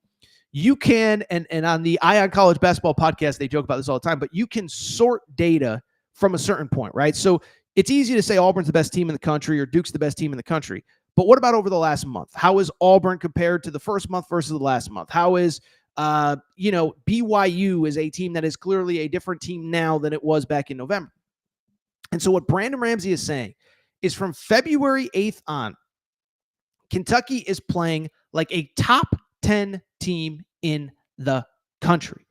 you can, and on the Ion College Basketball podcast, they joke about this all the time, but you can sort data from a certain point, right? So it's easy to say Auburn's the best team in the country or Duke's the best team in the country. But what about over the last month? How is Auburn compared to the first month versus the last month? How is, BYU is a team that is clearly a different team now than it was back in November. And so what Brandon Ramsey is saying is from February 8th on, Kentucky is playing like a top 10 team in the country.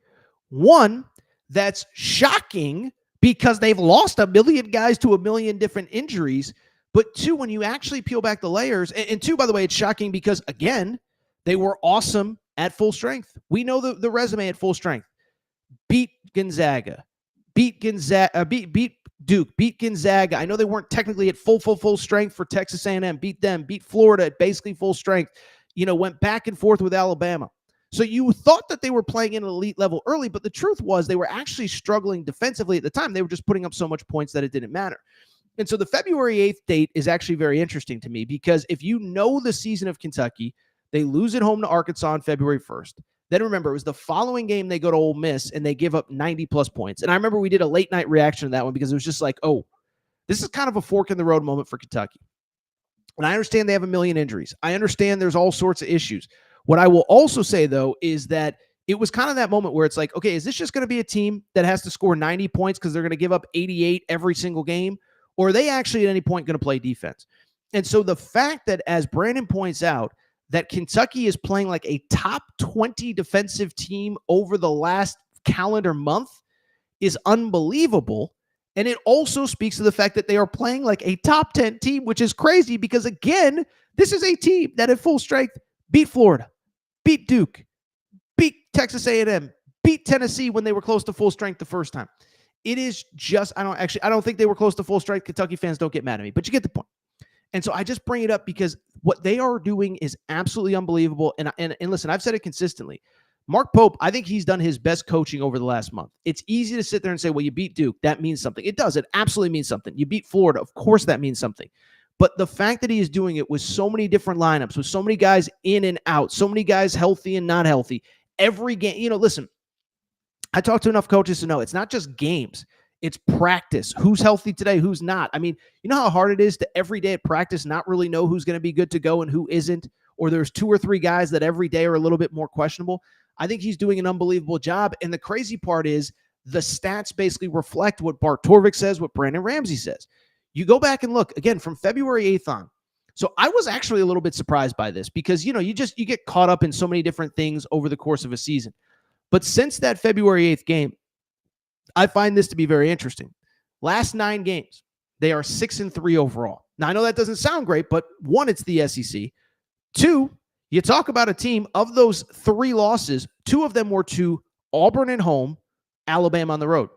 One, that's shocking because they've lost a million guys to a million different injuries. But two, when you actually peel back the layers, and two, by the way, it's shocking because, again, they were awesome at full strength. We know the resume at full strength. Beat Gonzaga. Beat Duke. Beat Gonzaga. I know they weren't technically at full strength for Texas A&M. Beat them. Beat Florida at basically full strength. Went back and forth with Alabama. So you thought that they were playing in an elite level early, but the truth was they were actually struggling defensively at the time. They were just putting up so much points that it didn't matter. And so the February 8th date is actually very interesting to me because if you know the season of Kentucky, they lose at home to Arkansas on February 1st. Then remember, it was the following game they go to Ole Miss and they give up 90-plus points. And I remember we did a late-night reaction to that one because it was just like, oh, this is kind of a fork-in-the-road moment for Kentucky. And I understand they have a million injuries. I understand there's all sorts of issues. What I will also say, though, is that it was kind of that moment where it's like, okay, is this just going to be a team that has to score 90 points because they're going to give up 88 every single game? Or are they actually at any point going to play defense? And so the fact that, as Brandon points out, that Kentucky is playing like a top 20 defensive team over the last calendar month is unbelievable. And it also speaks to the fact that they are playing like a top 10 team, which is crazy because, again, this is a team that at full strength beat Florida, beat Duke, beat Texas A&M, beat Tennessee when they were close to full strength the first time. It is just, I don't think they were close to full strength. Kentucky fans don't get mad at me, but you get the point. And so I just bring it up because what they are doing is absolutely unbelievable. And listen, I've said it consistently. Mark Pope, I think he's done his best coaching over the last month. It's easy to sit there and say, well, you beat Duke. That means something. It does. It absolutely means something. You beat Florida. Of course that means something. But the fact that he is doing it with so many different lineups, with so many guys in and out, so many guys healthy and not healthy, every game, listen, I talked to enough coaches to know it's not just games. It's practice. Who's healthy today? Who's not? I mean, you know how hard it is to every day at practice not really know who's going to be good to go and who isn't? Or there's 2 or 3 guys that every day are a little bit more questionable. I think he's doing an unbelievable job. And the crazy part is the stats basically reflect what Bart Torvik says, what Brandon Ramsey says. You go back and look, again, from February 8th on. So I was actually a little bit surprised by this because, you get caught up in so many different things over the course of a season. But since that February 8th game, I find this to be very interesting. Last 9 games, they are 6-3 overall. Now, I know that doesn't sound great, but one, it's the SEC. Two, you talk about a team of those 3 losses, 2 of them were to Auburn at home, Alabama on the road.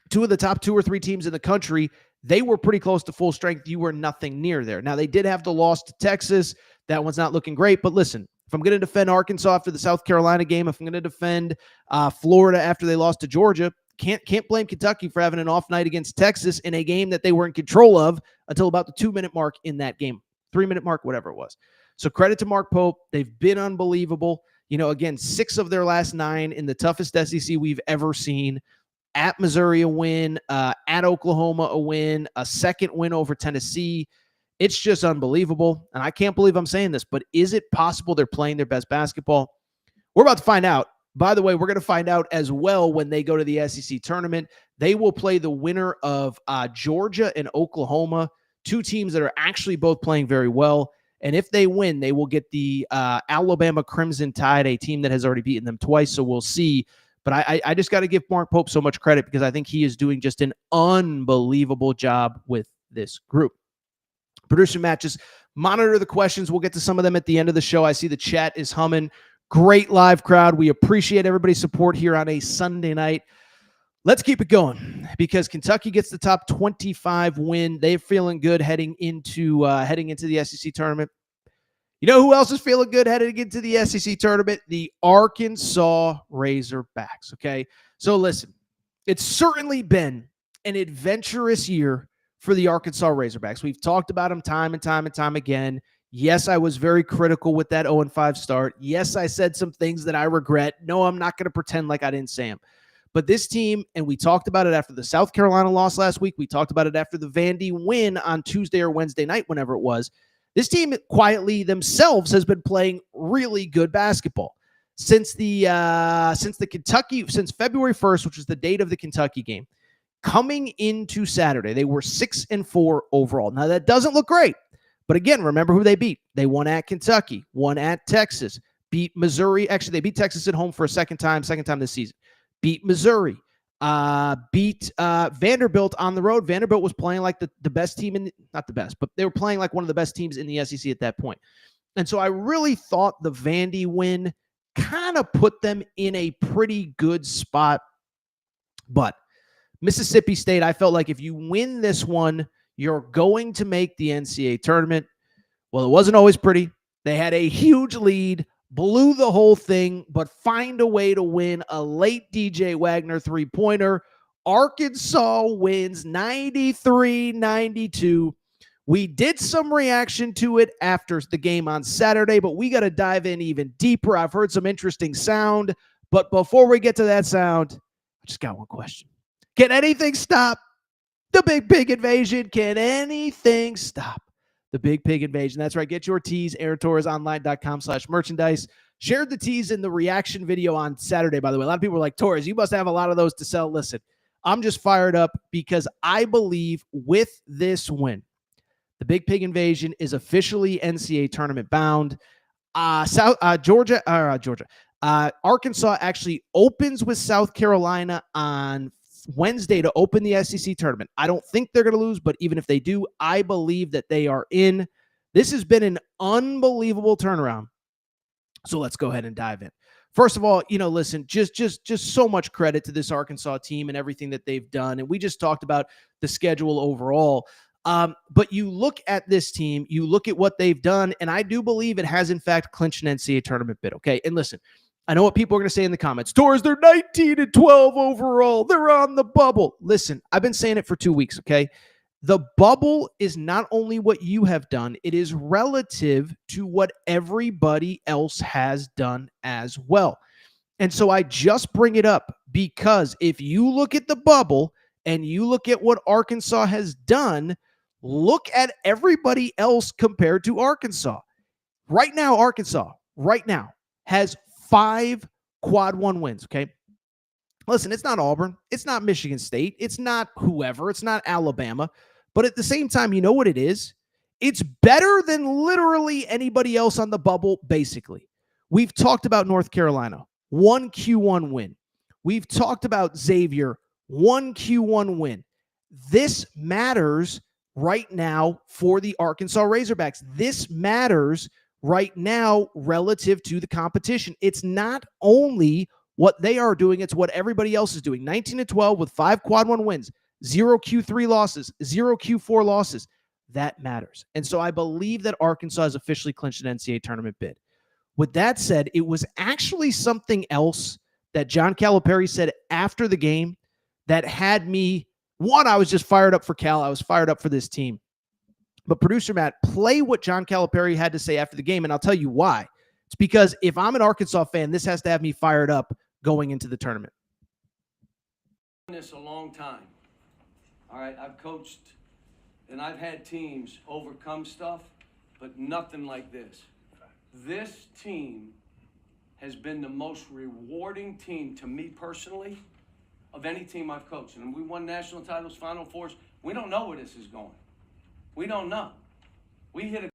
2 of the top 2 or 3 teams in the country, they were pretty close to full strength. You were nothing near there. Now, they did have the loss to Texas. That one's not looking great. But listen, if I'm going to defend Arkansas after the South Carolina game, if I'm going to defend Florida after they lost to Georgia, can't blame Kentucky for having an off night against Texas in a game that they were in control of until about the 2-minute mark in that game, 3-minute mark, whatever it was. So credit to Mark Pope. They've been unbelievable. Again, 6 of their last 9 in the toughest SEC we've ever seen. At Missouri, a win. At Oklahoma, a win. A second win over Tennessee. It's just unbelievable. And I can't believe I'm saying this, but is it possible they're playing their best basketball? We're about to find out. By the way, we're going to find out as well when they go to the SEC tournament. They will play the winner of Georgia and Oklahoma, 2 teams that are actually both playing very well. And if they win, they will get the Alabama Crimson Tide, a team that has already beaten them twice. So we'll see. But I just got to give Mark Pope so much credit because I think he is doing just an unbelievable job with this group. Producer Matches, monitor the questions. We'll get to some of them at the end of the show. I see the chat is humming. Great live crowd. We appreciate everybody's support here on a Sunday night. Let's keep it going because Kentucky gets the top 25 win. They're feeling good heading into the SEC tournament. You know who else is feeling good heading into the SEC tournament? The Arkansas Razorbacks, okay? So listen, it's certainly been an adventurous year for the Arkansas Razorbacks. We've talked about them time and time again. Yes, I was very critical with that 0-5 start. Yes, I said some things that I regret. No, I'm not going to pretend like I didn't say them. But this team, and we talked about it after the South Carolina loss last week. We talked about it after the Vandy win on Tuesday or Wednesday night, whenever it was. This team quietly themselves has been playing really good basketball since February 1st, which was the date of the Kentucky game. Coming into Saturday, they were 6-4 overall. Now that doesn't look great, but again, remember who they beat. They won at Kentucky, won at Texas, beat Missouri. Actually, they beat Texas at home for a second time this season. Beat Missouri, beat Vanderbilt on the road. Vanderbilt was playing like the best team not the best, but they were playing like one of the best teams in the SEC at that point. And so I really thought the Vandy win kind of put them in a pretty good spot. But Mississippi State, I felt like if you win this one, you're going to make the NCAA tournament. Well, it wasn't always pretty. They had a huge lead, blew the whole thing, but find a way to win a late DJ Wagner three-pointer. Arkansas wins 93-92. We did some reaction to it after the game on Saturday, but we got to dive in even deeper. I've heard some interesting sound, but before we get to that sound, I just got one question. Can anything stop the Big Pig invasion? Can anything stop the Big Pig invasion? That's right. Get your tees, AaronTorresOnline.com/merchandise. Shared the tees in the reaction video on Saturday, by the way. A lot of people were like, Torres, you must have a lot of those to sell. Listen, I'm just fired up because I believe with this win, the Big Pig invasion is officially NCAA tournament bound. Arkansas actually opens with South Carolina on Wednesday to open the SEC tournament. I don't think they're going to lose, but even if they do, I believe that they are in. This has been an unbelievable turnaround. So let's go ahead and dive in. First of all, listen, just so much credit to this Arkansas team and everything that they've done. And we just talked about the schedule overall. But you look at this team, you look at what they've done, and I do believe it has, in fact, clinched an NCAA tournament bid. Okay. And listen, I know what people are going to say in the comments. Torres, they're 19-12 overall. They're on the bubble. Listen, I've been saying it for 2 weeks, okay? The bubble is not only what you have done, it is relative to what everybody else has done as well. And so I just bring it up because if you look at the bubble and you look at what Arkansas has done, look at everybody else compared to Arkansas. Right now, Arkansas, has 5 quad 1 wins, okay? Listen, it's not Auburn. It's not Michigan State. It's not whoever. It's not Alabama. But at the same time, you know what it is? It's better than literally anybody else on the bubble, basically. We've talked about North Carolina, 1 Q1 win. We've talked about Xavier, 1 Q1 win. This matters right now for the Arkansas Razorbacks. This matters right now relative to the competition. It's not only what they are doing, it's what everybody else is doing. 19-12 with 5 quad 1 wins, 0 Q3 losses, 0 Q4 losses. That matters. And so I believe that Arkansas has officially clinched an NCAA tournament bid. With that said, it was actually something else that John Calipari said after the game that had me, one, I was just fired up for Cal. I was fired up for this team. But producer Matt, play what John Calipari had to say after the game, and I'll tell you why. It's because if I'm an Arkansas fan, this has to have me fired up going into the tournament. This a long time. All right, I've coached and I've had teams overcome stuff, but nothing like this. This team has been the most rewarding team to me personally of any team I've coached. And we won national titles, Final Fours. We don't know where this is going. We don't know. We hit a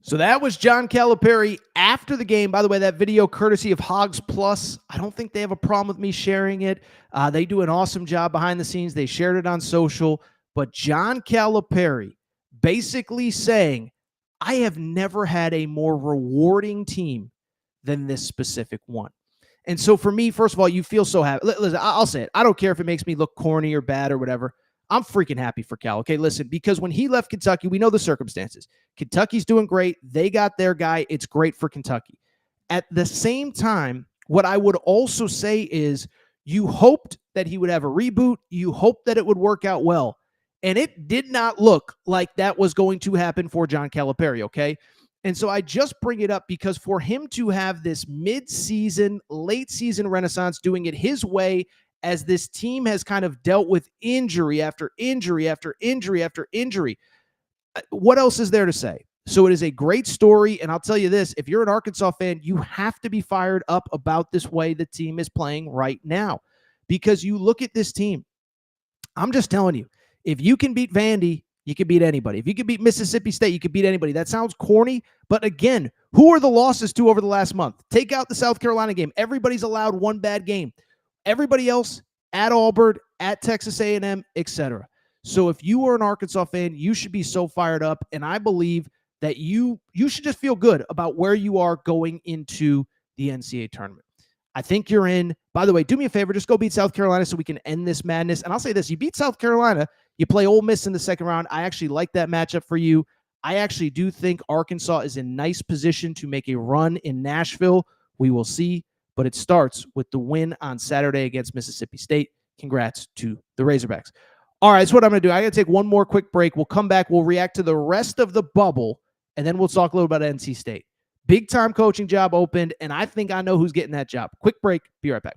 So that was John Calipari after the game. By the way, that video courtesy of Hogs Plus. I don't think they have a problem with me sharing it. They do an awesome job behind the scenes. They shared it on social. But John Calipari basically saying, I have never had a more rewarding team than this specific one. And so for me, first of all, you feel so happy. Listen, I'll say it. I don't care if it makes me look corny or bad or whatever. I'm freaking happy for Cal. Okay, listen, because when he left Kentucky, we know the circumstances. Kentucky's doing great. They got their guy. It's great for Kentucky. At the same time, what I would also say is you hoped that he would have a reboot. You hoped that it would work out well. And it did not look like that was going to happen for John Calipari, okay? And so I just bring it up because for him to have this mid-season, late-season renaissance, doing it his way as this team has kind of dealt with injury after injury after injury after injury, what else is there to say? So it is a great story, and I'll tell you this, if you're an Arkansas fan, you have to be fired up about this way the team is playing right now because you look at this team. I'm just telling you, if you can beat Vandy, you can beat anybody. If you can beat Mississippi State, you can beat anybody. That sounds corny, but again, who are the losses to over the last month? Take out the South Carolina game. Everybody's allowed one bad game. Everybody else at Auburn, at Texas A&M, etc. So if you are an Arkansas fan, you should be so fired up, and I believe that you should just feel good about where you are going into the NCAA tournament. I think you're in. By the way, do me a favor, just go beat South Carolina so we can end this madness. And I'll say this, you beat South Carolina, you play Ole Miss in the second round. I actually like that matchup for you. I actually do think Arkansas is in nice position to make a run in Nashville. We will see, but it starts with the win on Saturday against Mississippi State. Congrats to the Razorbacks. All right, that's what I'm going to do. I got to take one more quick break. We'll come back. We'll react to the rest of the bubble, and then we'll talk a little about NC State. Big-time coaching job opened, and I think I know who's getting that job. Quick break. Be right back.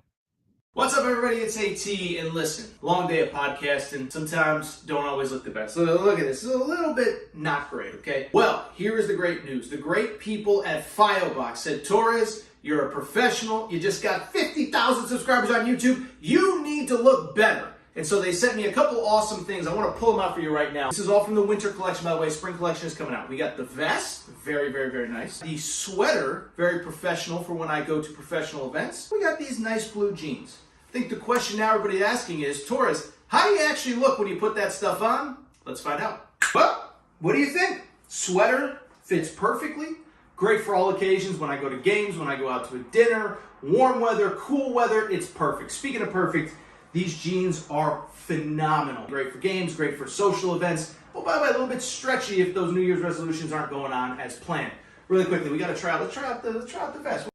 What's up, everybody? It's AT, and listen, long day of podcasting. Sometimes don't always look the best. So look at this. It's a little bit not great, okay? Well, here is the great news. The great people at Firebox said, Torres, you're a professional. You just got 50,000 subscribers on YouTube. You need to look better. And so they sent me a couple awesome things. I want to pull them out for you right now. This is all from the winter collection, by the way. Spring collection is coming out. We got the vest, very, very, very nice. The sweater, very professional for when I go to professional events. We got these nice blue jeans. I think the question now everybody's asking is, Torres, how do you actually look when you put that stuff on? Let's find out. Well, what do you think? Sweater fits perfectly. Great for all occasions. When I go to games, when I go out to a dinner, warm weather, cool weather, it's perfect. Speaking of perfect, these jeans are phenomenal. Great for games, great for social events. Oh, by the way, a little bit stretchy if those New Year's resolutions aren't going on as planned. Really quickly, we got to try out. Let's try out the vest.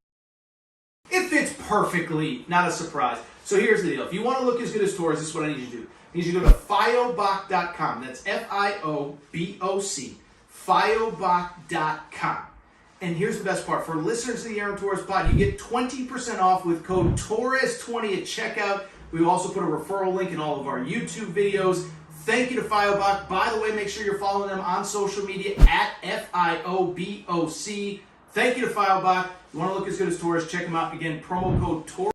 It fits perfectly. Not a surprise. So here's the deal. If you want to look as good as Torres, this is what I need you to do. I need you to go to Fioboc.com. That's F-I-O-B-O-C. Fioboc.com. And here's the best part. For listeners to the Aaron Torres pod, you get 20% off with code Torres20 at checkout. We also put a referral link in all of our YouTube videos. Thank you to Fioboc. By the way, make sure you're following them on social media at Fioboc. Thank you to Fioboc. You want to look as good as Torres, check them out. Again, promo code Torres.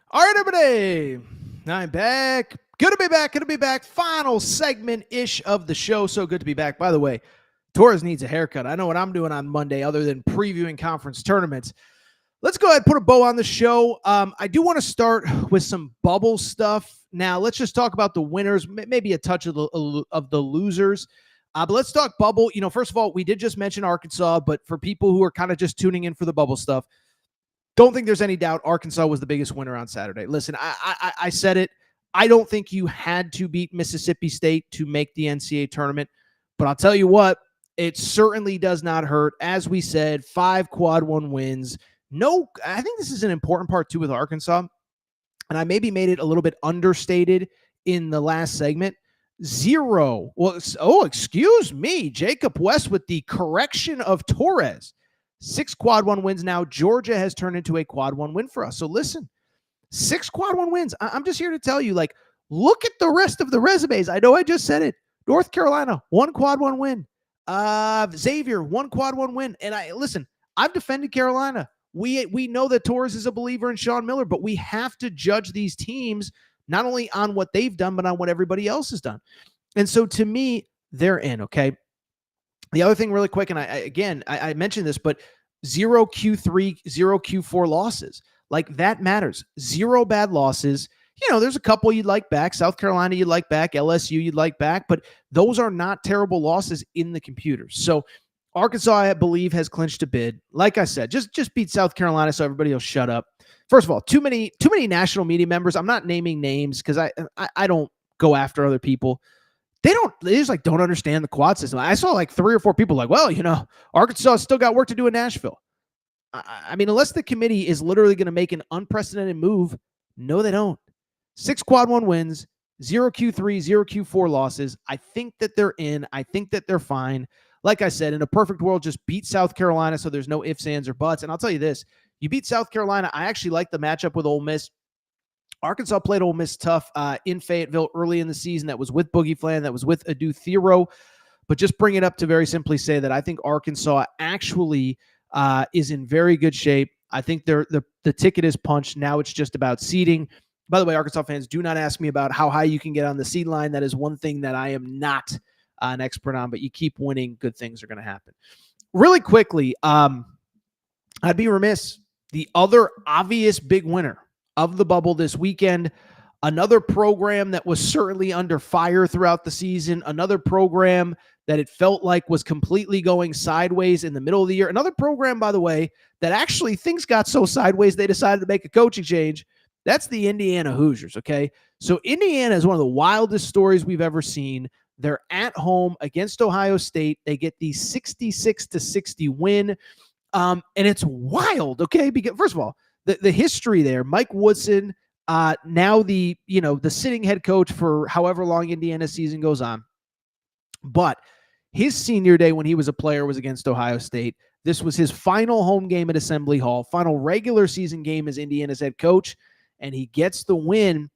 All right, everybody. I'm back. Good to be back. Good to be back. Final segment-ish of the show. So good to be back. By the way, Torres needs a haircut. I know what I'm doing on Monday other than previewing conference tournaments. let's go ahead and put a bow on the show. I do want to start with some bubble stuff. Now, let's just talk about the winners, maybe a touch of the losers. But let's talk bubble. First of all, we did just mention Arkansas, but for people who are kind of just tuning in for the bubble stuff, don't think there's any doubt Arkansas was the biggest winner on Saturday. Listen, I said it. I don't think you had to beat Mississippi State to make the NCAA tournament, but I'll tell you what, it certainly does not hurt. As we said, 5 quad 1 wins. No, I think this is an important part too with Arkansas, and I maybe made it a little bit understated in the last segment. 0. Well, excuse me, Jacob West with the correction of Torres. 6 quad 1 wins now. Georgia has turned into a quad 1 win for us. So listen, 6 quad 1 wins. I'm just here to tell you, look at the rest of the resumes. I know I just said it. North Carolina, 1 quad 1 win. Xavier, 1 quad 1 win. And I've defended Carolina. We know that Torres is a believer in Sean Miller, but we have to judge these teams not only on what they've done, but on what everybody else has done. And so to me, they're in, okay? The other thing really quick, and I mentioned this, but 0 Q3, 0 Q4 losses. That matters. 0 bad losses. There's a couple you'd like back. South Carolina you'd like back. LSU you'd like back. But those are not terrible losses in the computers. So Arkansas, I believe, has clinched a bid. Like I said, just beat South Carolina so everybody will shut up. First of all, too many national media members. I'm not naming names because I don't go after other people. They just don't understand the quad system. I saw 3 or 4 people Arkansas still got work to do in Nashville. I mean, unless the committee is literally going to make an unprecedented move, no, they don't. 6 quad 1 wins, 0 Q3, 0 Q4 losses. I think that they're in. I think that they're fine. Like I said, in a perfect world, just beat South Carolina so there's no ifs, ands, or buts. And I'll tell you this, you beat South Carolina. I actually like the matchup with Ole Miss. Arkansas played Ole Miss tough in Fayetteville early in the season. That was with Boogie Flan. That was with Adu Thero. But just bring it up to very simply say that I think Arkansas actually is in very good shape. I think the ticket is punched. Now it's just about seeding. By the way, Arkansas fans, do not ask me about how high you can get on the seed line. That is one thing that I am not an expert on, but you keep winning, good things are going to happen. Really quickly, I'd be remiss. The other obvious big winner of the bubble this weekend, another program that was certainly under fire throughout the season, another program that it felt like was completely going sideways in the middle of the year, another program, by the way, that actually things got so sideways they decided to make a coaching change. That's the Indiana Hoosiers, okay? So Indiana is one of the wildest stories we've ever seen. They're at home against Ohio State. They get the 66-60 win. And it's wild, okay? Because first of all, the history there, Mike Woodson, now the sitting head coach for however long Indiana's season goes on. But his senior day when he was a player was against Ohio State. This was his final home game at Assembly Hall, final regular season game as Indiana's head coach, and he gets the win.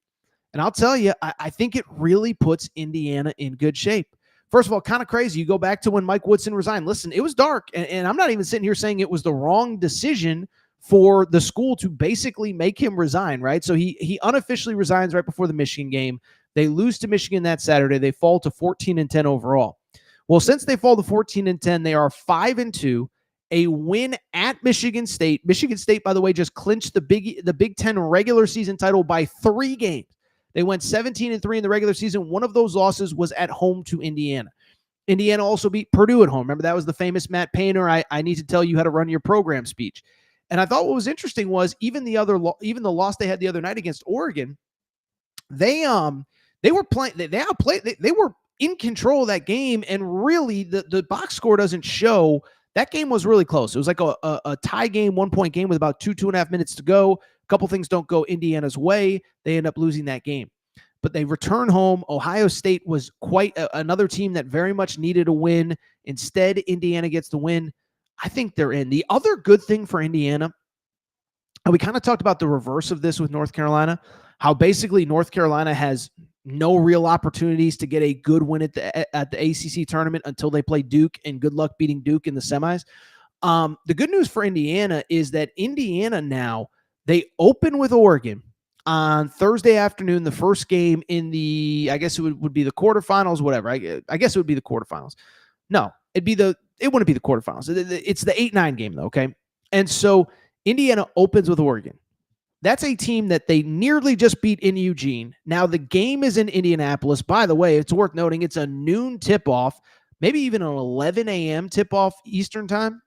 And I'll tell you, I think it really puts Indiana in good shape. First of all, kind of crazy. You go back to when Mike Woodson resigned. Listen, it was dark, and I'm not even sitting here saying it was the wrong decision for the school to basically make him resign, right? So he unofficially resigns right before the Michigan game. They lose to Michigan that Saturday. They fall to 14-10 overall. Well, since they fall to 14-10, they are 5-2. A win at Michigan State. Michigan State, by the way, just clinched the Big Ten regular season title by 3 games. They went 17-3 in the regular season. One of those losses was at home to Indiana. Indiana also beat Purdue at home. Remember, that was the famous Matt Painter, I need to tell you how to run your program speech. And I thought what was interesting was even the loss they had the other night against Oregon, they were playing, they outplayed, they were in control of that game, and really the box score doesn't show. That game was really close. It was like a tie game, 1-point game with about 2.5 minutes to go. A couple things don't go Indiana's way. They end up losing that game. But they return home. Ohio State was quite another team that very much needed a win. Instead, Indiana gets the win. I think they're in. The other good thing for Indiana, and we kind of talked about the reverse of this with North Carolina, how basically North Carolina has no real opportunities to get a good win at the ACC tournament until they play Duke, and good luck beating Duke in the semis. The good news for Indiana is that Indiana now, they open with Oregon on Thursday afternoon, the first game in the, I guess it would be the quarterfinals, whatever. I guess it would be the quarterfinals. No, it wouldn't be the quarterfinals. It's the 8-9 game though, okay? And so Indiana opens with Oregon. That's a team that they nearly just beat in Eugene. Now, the game is in Indianapolis. By the way, it's worth noting it's a noon tip-off, maybe even an 11 a.m. tip-off Eastern time,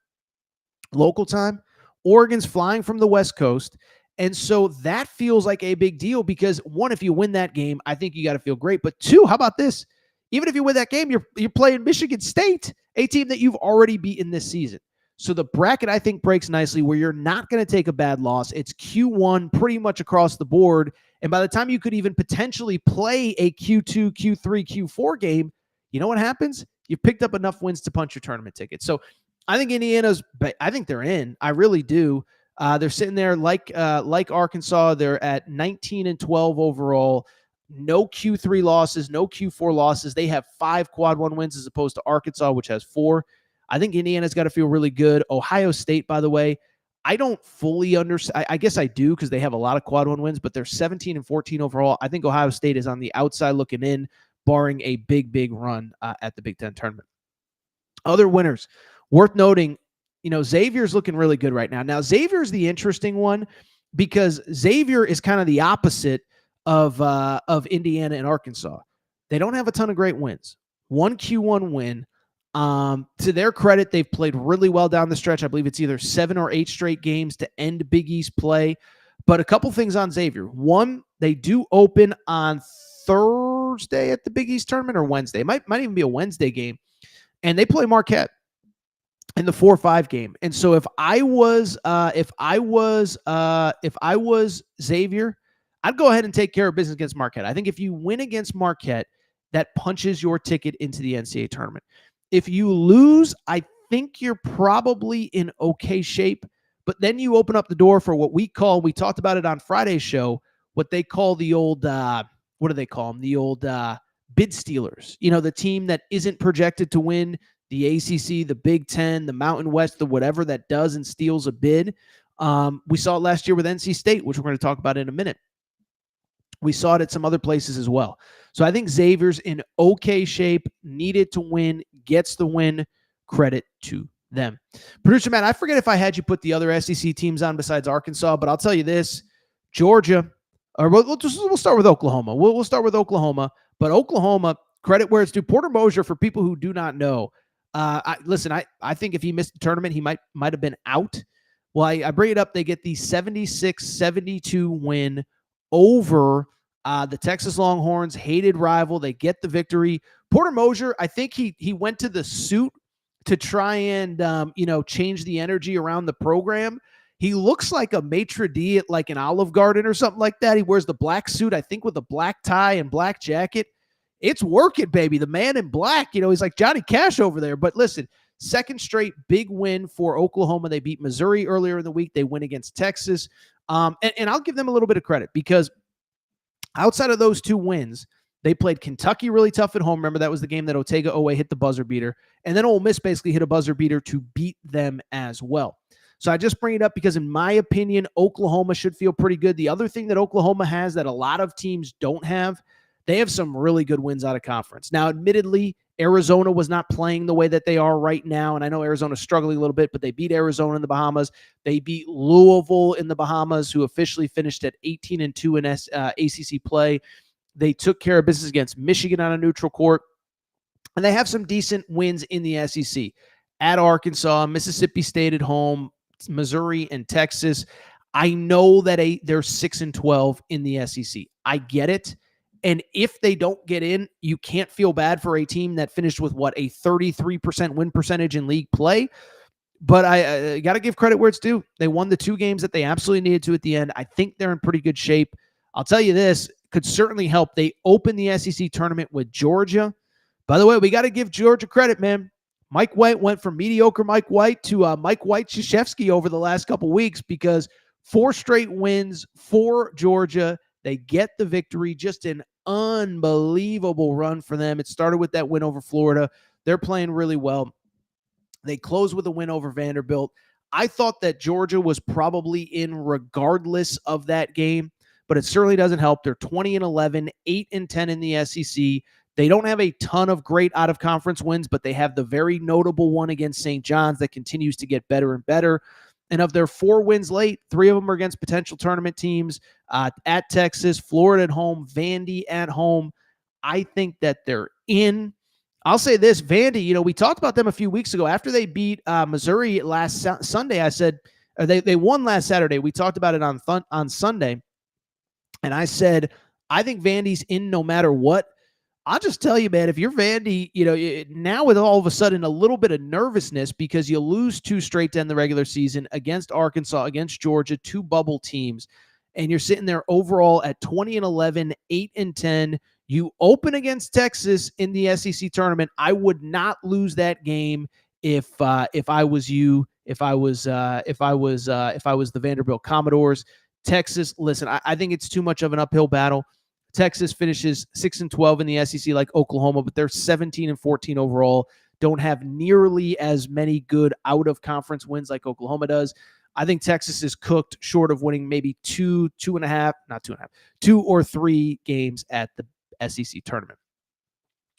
local time. Oregon's flying from the West Coast. And so that feels like a big deal because, one, if you win that game, I think you got to feel great. But two, how about this? Even if you win that game, you're playing Michigan State, a team that you've already beaten this season. So the bracket, I think, breaks nicely where you're not going to take a bad loss. It's Q1 pretty much across the board. And by the time you could even potentially play a Q2, Q3, Q4 game, you know what happens? You've picked up enough wins to punch your tournament ticket. So I think I think they're in. I really do. They're sitting there like Arkansas. They're at 19-12 overall. No Q3 losses, no Q4 losses. They have 5 quad 1 wins as opposed to Arkansas, which has 4. I think Indiana's got to feel really good. Ohio State, by the way, I don't fully understand. I guess I do because they have a lot of quad 1 wins, but they're 17-14 overall. I think Ohio State is on the outside looking in, barring a big run at the Big Ten tournament. Other winners worth noting, Xavier's looking really good right now. Now, Xavier's the interesting one because Xavier is kind of the opposite of Indiana and Arkansas. They don't have a ton of great wins. 1 Q1 win. To their credit, they've played really well down the stretch. I believe it's either 7 or 8 straight games to end Big East play. But a couple things on Xavier. One, they do open on Thursday at the Big East tournament or Wednesday. It might even be a Wednesday game. And they play Marquette in the 4-5 game. And so if I was Xavier, I'd go ahead and take care of business against Marquette. I think if you win against Marquette, that punches your ticket into the NCAA tournament. If you lose, I think you're probably in okay shape, but then you open up the door for what we talked about it on Friday's show, what they call the old, what do they call them? The old bid stealers. The team that isn't projected to win the ACC, the Big Ten, the Mountain West, the whatever that does and steals a bid. We saw it last year with NC State, which we're going to talk about in a minute. We saw it at some other places as well. So I think Xavier's in okay shape, needed to win, gets the win. Credit to them. Producer Matt, I forget if I had you put the other SEC teams on besides Arkansas, but I'll tell you this, Georgia, or we'll start with Oklahoma. We'll start with Oklahoma, but Oklahoma, credit where it's due. Porter Moser, for people who do not know, I think if he missed the tournament, he might have been out. Well, I bring it up. They get the 76-72 win over the Texas Longhorns, hated rival. They get the victory. Porter Moser, I think he went to the suit to try and change the energy around the program. He looks like a maitre d' at like an Olive Garden or something like that. He wears the black suit, I think, with a black tie and black jacket. It's working, baby. The man in black, he's like Johnny Cash over there. But listen, second straight big win for Oklahoma. They beat Missouri earlier in the week. They win against Texas. And I'll give them a little bit of credit because outside of those 2 wins, they played Kentucky really tough at home. Remember, that was the game that Otega Owe hit the buzzer beater. And then Ole Miss basically hit a buzzer beater to beat them as well. So I just bring it up because, in my opinion, Oklahoma should feel pretty good. The other thing that Oklahoma has that a lot of teams don't have, they have some really good wins out of conference. Now, admittedly, Arizona was not playing the way that they are right now, and I know Arizona's struggling a little bit, but they beat Arizona in the Bahamas. They beat Louisville in the Bahamas, who officially finished at 18-2 in ACC play. They took care of business against Michigan on a neutral court, and they have some decent wins in the SEC. At Arkansas, Mississippi State at home, Missouri, and Texas. I know that they're 6-12 in the SEC. I get it. And if they don't get in, you can't feel bad for a team that finished with a 33% win percentage in league play. But I got to give credit where it's due. They won the 2 games that they absolutely needed to at the end. I think they're in pretty good shape. I'll tell you this, could certainly help. They opened the SEC tournament with Georgia. By the way, we got to give Georgia credit, man. Mike White went from mediocre Mike White to Mike White-Krzyzewski over the last couple weeks because 4 straight wins for Georgia. They get the victory. Just an unbelievable run for them. It started with that win over Florida. They're playing really well. They close with a win over Vanderbilt. I thought that Georgia was probably in regardless of that game, but it certainly doesn't help. They're 20-11, 8-10 in the SEC. They don't have a ton of great out-of-conference wins, but they have the very notable one against St. John's that continues to get better and better. And of their 4 wins late, 3 of them are against potential tournament teams, at Texas, Florida at home, Vandy at home. I think that they're in. I'll say this, Vandy, we talked about them a few weeks ago. After they beat Missouri last Sunday, I said, they won last Saturday. We talked about it on Sunday. And I said, I think Vandy's in no matter what. I'll just tell you, man, if you're Vandy, now with all of a sudden a little bit of nervousness because you lose 2 straight to end the regular season against Arkansas, against Georgia, 2 bubble teams, and you're sitting there overall at 20-11, 8-10. You open against Texas in the SEC tournament. I would not lose that game if I was you. If I was the Vanderbilt Commodores. Texas, listen, I think it's too much of an uphill battle. Texas finishes 6-12 in the SEC like Oklahoma, but they're 17-14 overall. Don't have nearly as many good out-of-conference wins like Oklahoma does. I think Texas is cooked short of winning maybe 2 or 3 games at the SEC tournament.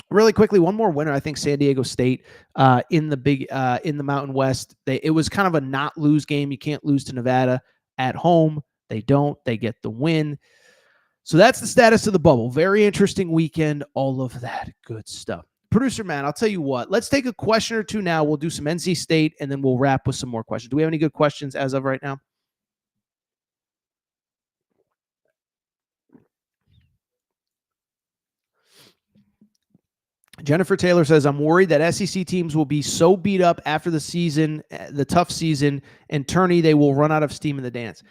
Really quickly, one more winner. I think San Diego State in the Mountain West. It was kind of a not lose game. You can't lose to Nevada at home. They don't. They get the win. So that's the status of the bubble. Very interesting weekend. All of that good stuff. Producer man, I'll tell you what. Let's take a question or two now. We'll do some NC State, and then we'll wrap with some more questions. Do we have any good questions as of right now? Jennifer Taylor says, I'm worried that SEC teams will be so beat up after the season, the tough season, and tourney, they will run out of steam in the dance.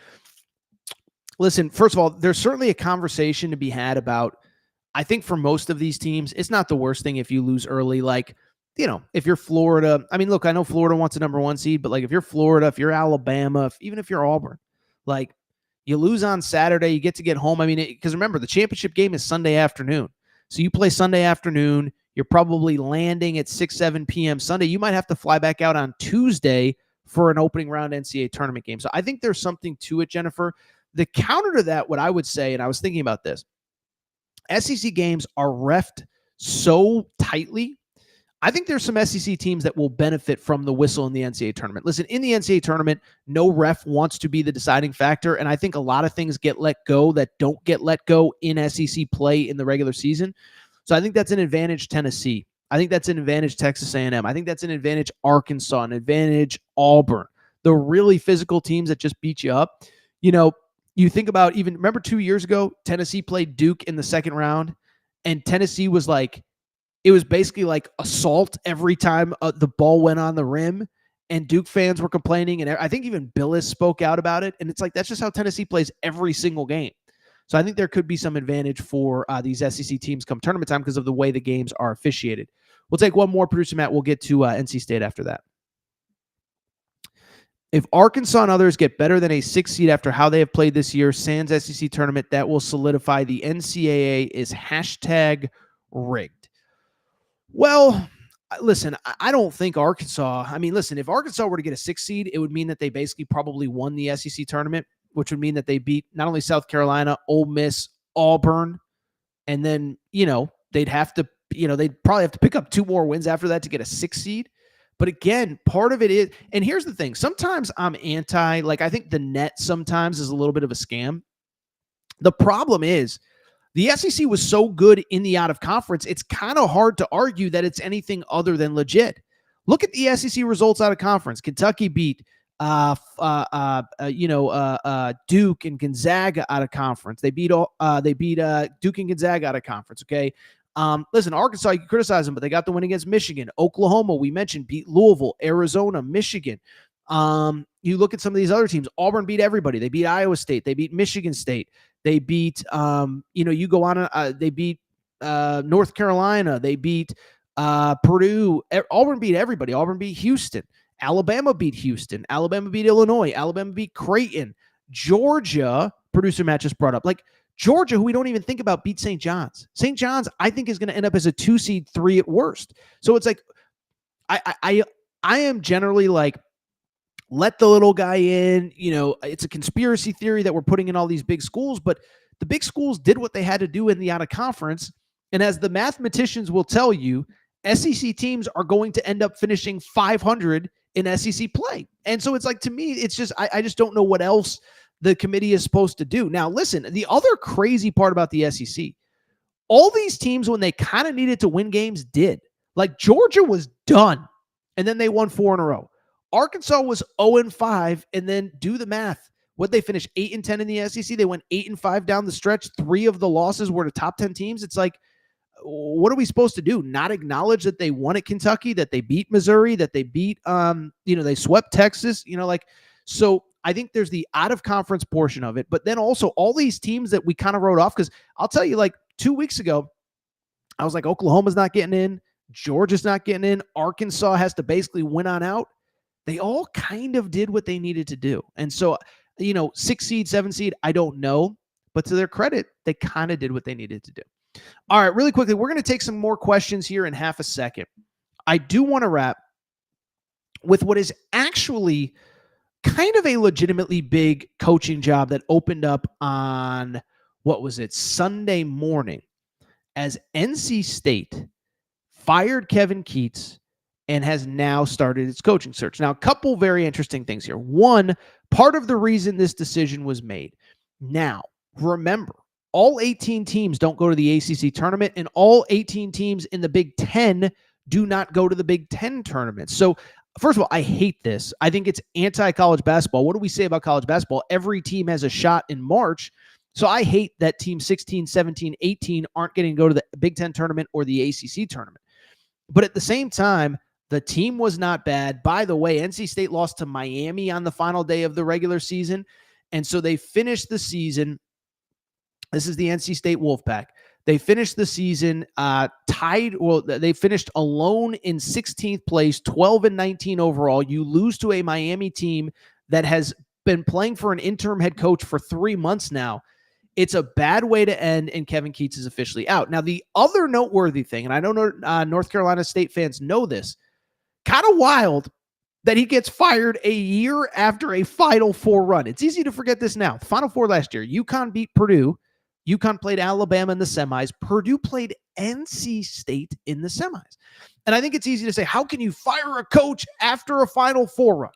Listen, first of all, there's certainly a conversation to be had about, I think for most of these teams, it's not the worst thing if you lose early. Like, if you're Florida, I mean, look, I know Florida wants a number 1 seed, but like if you're Florida, if you're Alabama, even if you're Auburn, like you lose on Saturday, you get home. I mean, because remember, the championship game is Sunday afternoon. So you play Sunday afternoon, you're probably landing at 6, 7 p.m. Sunday. You might have to fly back out on Tuesday for an opening round NCAA tournament game. So I think there's something to it, Jennifer. The counter to that, what I would say, and I was thinking about this, SEC games are reffed so tightly. I think there's some SEC teams that will benefit from the whistle in the NCAA tournament. Listen, in the NCAA tournament, no ref wants to be the deciding factor, and I think a lot of things get let go that don't get let go in SEC play in the regular season. So I think that's an advantage Tennessee. I think that's an advantage Texas A&M. I think that's an advantage Arkansas, an advantage Auburn. The really physical teams that just beat you up. You think about remember 2 years ago, Tennessee played Duke in the second round, and Tennessee was like, it was basically like assault every time the ball went on the rim, and Duke fans were complaining, and I think even Billis spoke out about it, and it's like, that's just how Tennessee plays every single game. So I think there could be some advantage for these SEC teams come tournament time because of the way the games are officiated. We'll take one more, producer Matt. We'll get to NC State after that. If Arkansas and others get better than a 6 seed after how they have played this year, sans SEC tournament, that will solidify the NCAA is #rigged. Well, listen, I don't think Arkansas, if Arkansas were to get a 6 seed, it would mean that they basically probably won the SEC tournament, which would mean that they beat not only South Carolina, Ole Miss, Auburn, and then, they'd probably have to pick up 2 more wins after that to get a 6 seed. But again, part of it is, and here's the thing, sometimes I'm I think the net sometimes is a little bit of a scam. The problem is the SEC was so good in the out of conference, it's kind of hard to argue that it's anything other than legit. Look at the SEC results out of conference. Kentucky beat Duke and Gonzaga out of conference. They beat Duke and Gonzaga out of conference. Okay. Listen, Arkansas, you can criticize them, but they got the win against Michigan. Oklahoma, we mentioned, beat Louisville, Arizona, Michigan. You look at some of these other teams. Auburn beat everybody. They beat Iowa State. They beat Michigan State. They beat, you go on. They beat North Carolina. They beat Purdue. Auburn beat everybody. Auburn beat Houston. Alabama beat Houston. Alabama beat Illinois. Alabama beat Creighton. Georgia, producer Matt just brought up, Georgia, who we don't even think about, beat St. John's. St. John's, I think, is going to end up as a 2 seed, 3 at worst. So it's like, I am generally like, let the little guy in. It's a conspiracy theory that we're putting in all these big schools, but the big schools did what they had to do in the out of conference. And as the mathematicians will tell you, SEC teams are going to end up finishing 500 in SEC play. And so it's like, to me, it's just, I just don't know what else the committee is supposed to do. Now, listen, the other crazy part about the SEC, all these teams, when they kind of needed to win games, did. Like Georgia was done, and then they won 4 in a row. Arkansas was 0-5, and then do the math. What they finished 8-10 in the SEC? They went 8-5 down the stretch. 3 of the losses were to top 10 teams. It's like, what are we supposed to do? Not acknowledge that they won at Kentucky, that they beat Missouri, that they beat, they swept Texas, so I think there's the out of conference portion of it, but then also all these teams that we kind of wrote off, because I'll tell you, like 2 weeks ago, I was like, Oklahoma's not getting in, Georgia's not getting in, Arkansas has to basically win on out. They all kind of did what they needed to do. And so, 6 seed, 7 seed, I don't know, but to their credit, they kind of did what they needed to do. All right, really quickly, we're going to take some more questions here in half a second. I do want to wrap with what is actually kind of a legitimately big coaching job that opened up on, Sunday morning, as NC State fired Kevin Keatts and has now started its coaching search. Now, a couple very interesting things here. One, part of the reason this decision was made. Now, remember, all 18 teams don't go to the ACC tournament, and all 18 teams in the Big Ten do not go to the Big Ten tournament. So, first of all, I hate this. I think it's anti-college basketball. What do we say about college basketball? Every team has a shot in March. So I hate that team 16, 17, 18 aren't getting to go to the Big Ten tournament or the ACC tournament. But at the same time, the team was not bad. By the way, NC State lost to Miami on the final day of the regular season. And so they finished the season. This is the NC State Wolfpack. They finished the season tied. Well, they finished alone in 16th place, 12-19 overall. You lose to a Miami team that has been playing for an interim head coach for 3 months now. It's a bad way to end, and Kevin Keatts is officially out. Now, the other noteworthy thing, and I don't know North Carolina State fans know this, kind of wild that he gets fired a year after a Final Four run. It's easy to forget this now. Final Four last year, UConn beat Purdue. UConn played Alabama in the semis. Purdue played NC State in the semis. And I think it's easy to say, how can you fire a coach after a Final Four run?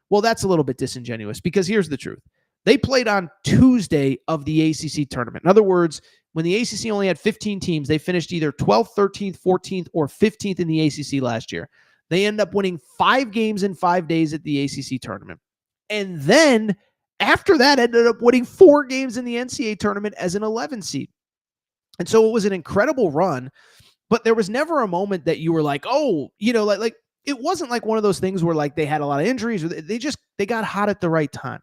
Well, that's a little bit disingenuous, because here's the truth. They played on Tuesday of the ACC tournament. In other words, when the ACC only had 15 teams, they finished either 12th, 13th, 14th, or 15th in the ACC last year. They end up winning 5 games in 5 days at the ACC tournament. And then after that, ended up winning 4 games in the NCAA tournament as an 11 seed. And so it was an incredible run, but there was never a moment that you were like, oh, like it wasn't like one of those things where like they had a lot of injuries, or they got hot at the right time.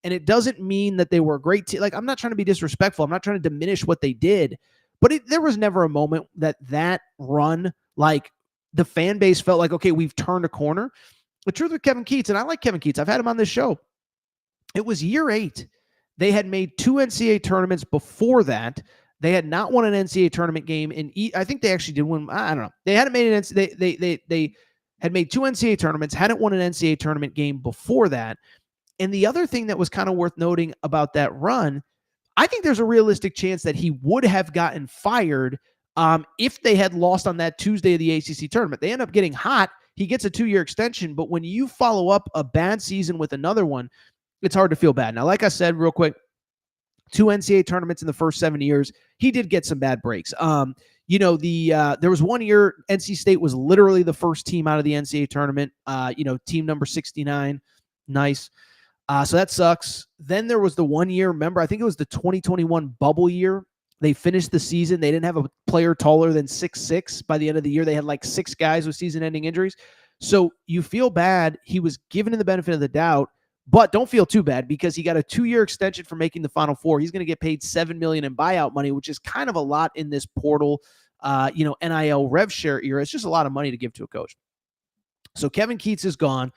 And it doesn't mean that they were a great team. Like, I'm not trying to be disrespectful. I'm not trying to diminish what they did, but there was never a moment that run, like the fan base felt like, okay, we've turned a corner. The truth with Kevin Keatts, and I like Kevin Keatts, I've had him on this show. It was year 8. They had made 2 NCAA tournaments before that. They had not won an NCAA tournament game I think they actually did win. I don't know. They hadn't made an they had made 2 NCAA tournaments, hadn't won an NCAA tournament game before that. And the other thing that was kind of worth noting about that run, I think there's a realistic chance that he would have gotten fired if they had lost on that Tuesday of the ACC tournament. They end up getting hot. He gets a 2-year extension, but when you follow up a bad season with another one, it's hard to feel bad. Now, like I said, real quick, 2 NCAA tournaments in the first 7 years. He did get some bad breaks. There was 1 year NC State was literally the first team out of the NCAA tournament. Team number 69. Nice. So that sucks. Then there was the 1 year, remember, I think it was the 2021 bubble year. They finished the season. They didn't have a player taller than 6'6". By the end of the year, they had like 6 guys with season-ending injuries. So you feel bad. He was given the benefit of the doubt, but don't feel too bad, because he got a 2-year extension for making the Final Four. He's going to get paid $7 million in buyout money, which is kind of a lot in this portal, NIL rev share era. It's just a lot of money to give to a coach. So Kevin Keatts is gone.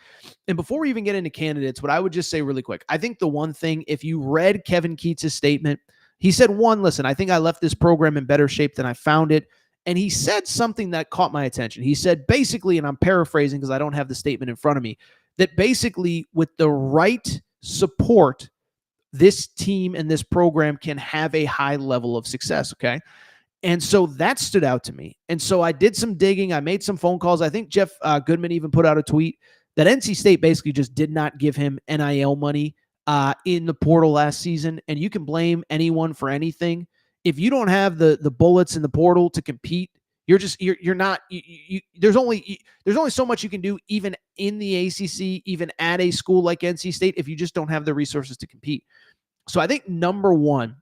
And before we even get into candidates, what I would just say really quick, I think the one thing, if you read Kevin Keatts' statement, he said, listen, I think I left this program in better shape than I found it. And he said something that caught my attention. He said basically, and I'm paraphrasing because I don't have the statement in front of me, that basically with the right support, this team and this program can have a high level of success, okay? And so that stood out to me. And so I did some digging. I made some phone calls. I think Jeff Goodman even put out a tweet that NC State basically just did not give him NIL money in the portal last season, and you can blame anyone for anything. If you don't have the bullets in the portal to compete, you're not. There's only so much you can do, even in the ACC, even at a school like NC State, if you just don't have the resources to compete. So I think number one,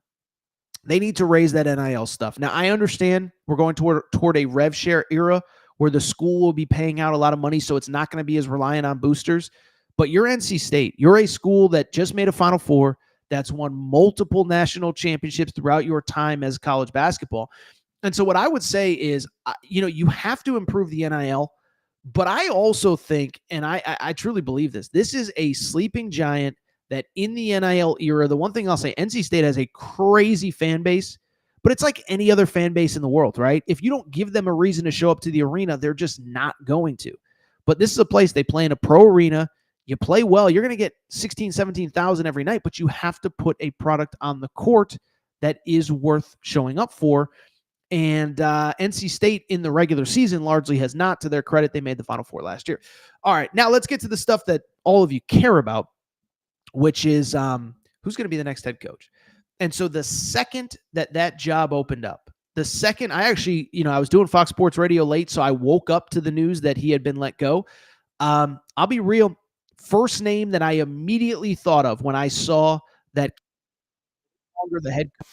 they need to raise that NIL stuff. Now, I understand we're going toward a rev share era where the school will be paying out a lot of money, so it's not going to be as reliant on boosters. But you're NC State. You're a school that just made a Final Four, that's won multiple national championships throughout your time as college basketball. And so what I would say is, you have to improve the NIL. But I also think, and I truly believe this is a sleeping giant that in the NIL era, the one thing I'll say, NC State has a crazy fan base, but it's like any other fan base in the world, right? If you don't give them a reason to show up to the arena, they're just not going to. But this is a place they play in a pro arena. You play well, you're going to get 16, 17,000 every night, but you have to put a product on the court that is worth showing up for. And NC State in the regular season largely has not. To their credit, they made the Final Four last year. All right, now let's get to the stuff that all of you care about, which is who's going to be the next head coach. And so the second that job opened up, the second I actually, I was doing Fox Sports Radio late, so I woke up to the news that he had been let go. I'll be real. First name that I immediately thought of when I saw that the head coach,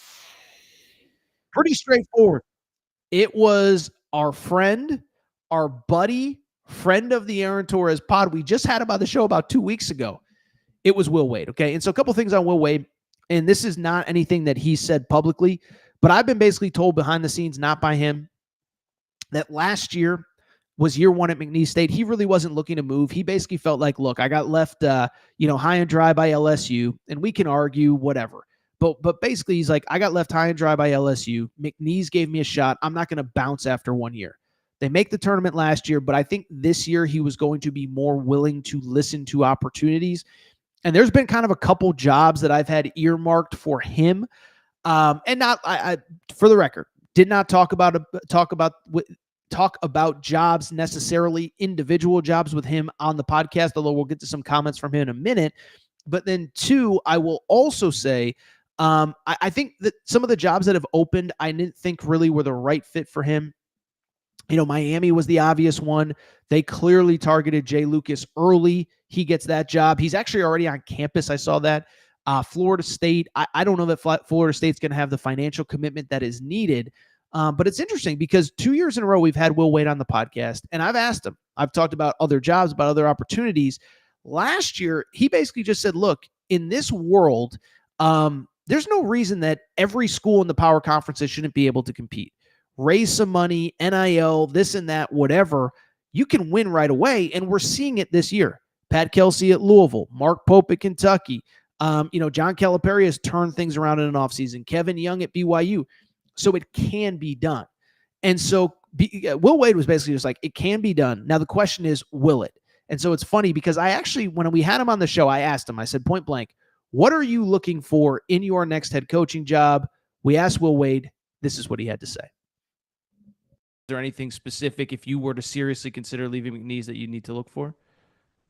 pretty straightforward. It was our friend, our buddy, friend of the Aaron Torres pod. We just had him on the show about 2 weeks ago. It was Will Wade, okay? And so a couple things on Will Wade, and this is not anything that he said publicly, but I've been basically told behind the scenes, not by him, that last year was year one at McNeese State. He really wasn't looking to move. He basically felt like, look, I got left, high and dry by LSU, and we can argue whatever. But basically, he's like, I got left high and dry by LSU. McNeese gave me a shot. I'm not going to bounce after 1 year. They make the tournament last year, but I think this year he was going to be more willing to listen to opportunities. And there's been kind of a couple jobs that I've had earmarked for him. And not, I for the record, did not talk about jobs necessarily, individual jobs with him on the podcast, although we'll get to some comments from him in a minute. But then two, I will also say, I think that some of the jobs that have opened, I didn't think really were the right fit for him. Miami was the obvious one. They clearly targeted Jay Lucas early. He gets that job. He's actually already on campus. I saw that. Florida State, I don't know that Florida State's going to have the financial commitment that is needed. But it's interesting because 2 years in a row, we've had Will Wade on the podcast, and I've asked him. I've talked about other jobs, about other opportunities. Last year, he basically just said, look, in this world, there's no reason that every school in the power conferences shouldn't be able to compete. Raise some money, NIL, this and that, whatever. You can win right away, and we're seeing it this year. Pat Kelsey at Louisville, Mark Pope at Kentucky. John Calipari has turned things around in an offseason. Kevin Young at BYU. So it can be done. And so Will Wade was basically just like, it can be done. Now the question is, will it? And so it's funny because I actually, when we had him on the show, I asked him, I said, point blank, what are you looking for in your next head coaching job? We asked Will Wade. This is what he had to say. Is there anything specific, if you were to seriously consider leaving McNeese, that you need to look for?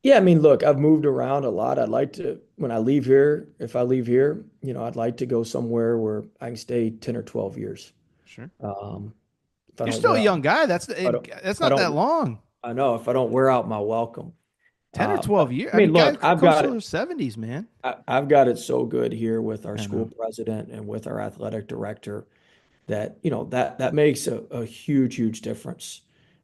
Yeah, I mean, look, I've moved around a lot. I'd like to, when I leave here, if I leave here, I'd like to go somewhere where I can stay 10 or 12 years. Sure. You're still a young guy. That's not that long. I know, if I don't wear out my welcome. 10 or 12 years. I mean, look, I've got it. 70s, man. I've got it so good here with our school president and with our athletic director that, that makes a huge, huge difference.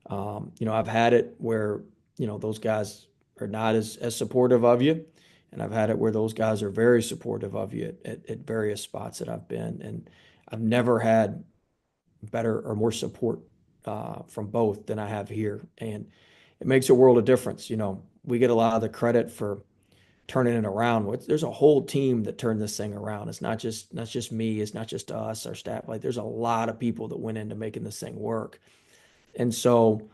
I've had it where, those guys are not as supportive of you. And I've had it where those guys are very supportive of you at various spots that I've been. And I've never had better or more support from both than I have here. And it makes a world of difference. We get a lot of the credit for turning it around. There's a whole team that turned this thing around. It's not just me. It's not just us, our staff. Like, there's a lot of people that went into making this thing work. And so,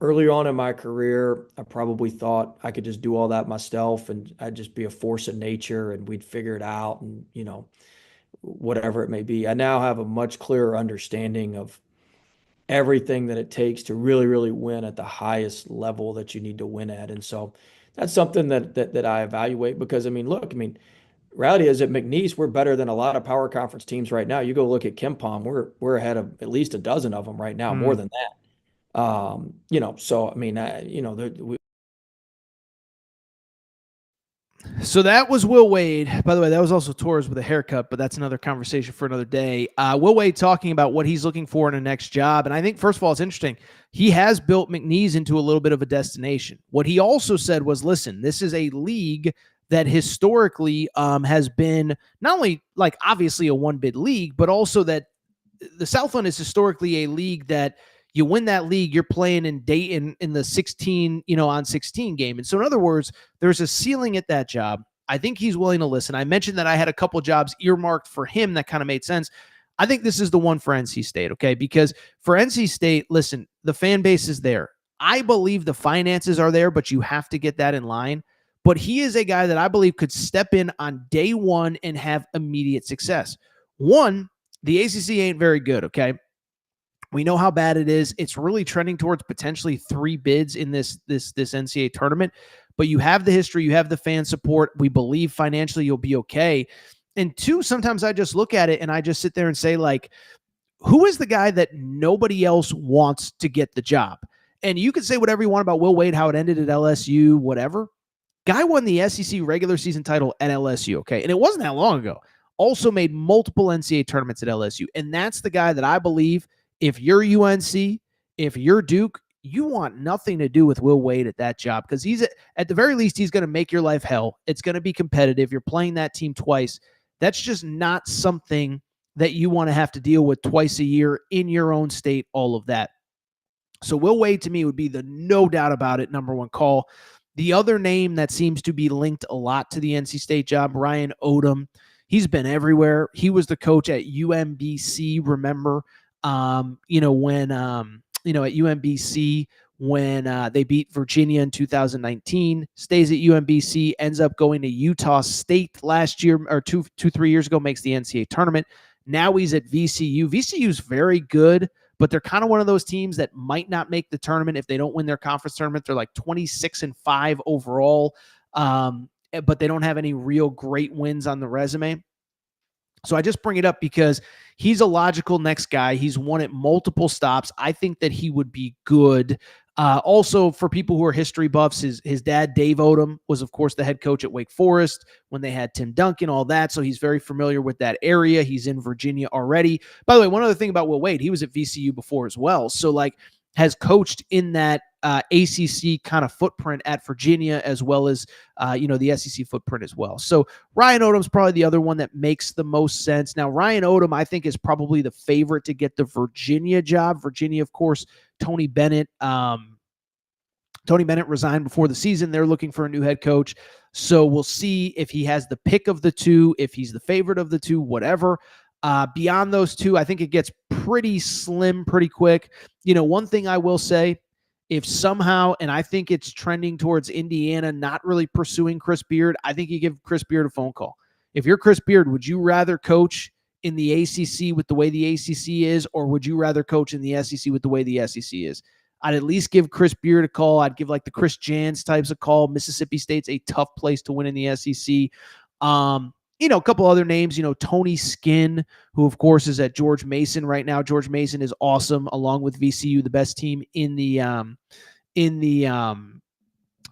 early on in my career, I probably thought I could just do all that myself and I'd just be a force of nature and we'd figure it out and, whatever it may be. I now have a much clearer understanding of everything that it takes to really, really win at the highest level that you need to win at. And so that's something that I evaluate because, I mean, look, I mean, reality is at McNeese, we're better than a lot of power conference teams right now. You go look at KenPom, we're ahead of at least a dozen of them right now, more than that. So I mean, So that was Will Wade. By the way, that was also Torres with a haircut, but that's another conversation for another day. Will Wade talking about what he's looking for in a next job. And I think, first of all, it's interesting. He has built McNeese into a little bit of a destination. What he also said was, listen, this is a league that historically has been not only like obviously a one-bid league, but also that the Southland is historically a league that you win that league, you're playing in Dayton in the 16, on 16 game. And so in other words, there's a ceiling at that job. I think he's willing to listen. I mentioned that I had a couple jobs earmarked for him that kind of made sense. I think this is the one for NC State, okay? Because for NC State, listen, the fan base is there. I believe the finances are there, but you have to get that in line. But he is a guy that I believe could step in on day one and have immediate success. One, the ACC ain't very good, okay? We know how bad it is. It's really trending towards potentially 3 bids in this NCAA tournament. But you have the history, you have the fan support. We believe financially you'll be okay. And 2, sometimes I just look at it and I just sit there and say, like, who is the guy that nobody else wants to get the job? And you could say whatever you want about Will Wade, how it ended at LSU, whatever. Guy won the SEC regular season title at LSU, okay? And it wasn't that long ago. Also made multiple NCAA tournaments at LSU. And that's the guy that I believe, if you're UNC, if you're Duke, you want nothing to do with Will Wade at that job because he's at the very least, he's going to make your life hell. It's going to be competitive. You're playing that team twice. That's just not something that you want to have to deal with twice a year in your own state, all of that. So Will Wade to me would be the no doubt about it number one call. The other name that seems to be linked a lot to the NC State job, Ryan Odom. He's been everywhere. He was the coach at UMBC, remember? At UMBC when they beat Virginia in 2019, stays at UMBC, ends up going to Utah State last year or 3 years ago, makes the NCAA tournament. Now he's at VCU. VCU's very good, but they're kind of one of those teams that might not make the tournament if they don't win their conference tournament. They're like 26-5 overall, but they don't have any real great wins on the resume. So I just bring it up because he's a logical next guy. He's won at multiple stops. I think that he would be good. Also, for people who are history buffs, his dad, Dave Odom, was, of course, the head coach at Wake Forest when they had Tim Duncan, all that. So he's very familiar with that area. He's in Virginia already. By the way, one other thing about Will Wade, he was at VCU before as well. So, has coached in that ACC kind of footprint at Virginia as well as, the SEC footprint as well. So Ryan Odom's probably the other one that makes the most sense. Now, Ryan Odom, I think, is probably the favorite to get the Virginia job. Virginia, of course, Tony Bennett resigned before the season. They're looking for a new head coach. So we'll see if he has the pick of the two, if he's the favorite of the two, whatever. Beyond those two, I think it gets pretty slim pretty quick. One thing I will say, if somehow, and I think it's trending towards Indiana not really pursuing Chris Beard, I think you give Chris Beard a phone call. If you're Chris Beard, would you rather coach in the ACC with the way the ACC is, or would you rather coach in the SEC with the way the SEC is? I'd at least give Chris Beard a call. I'd give the Chris Jans types a call. Mississippi State's a tough place to win in the SEC. A couple other names, Tony Skinn, who of course is at George Mason right now. George Mason is awesome, along with VCU, the best team in the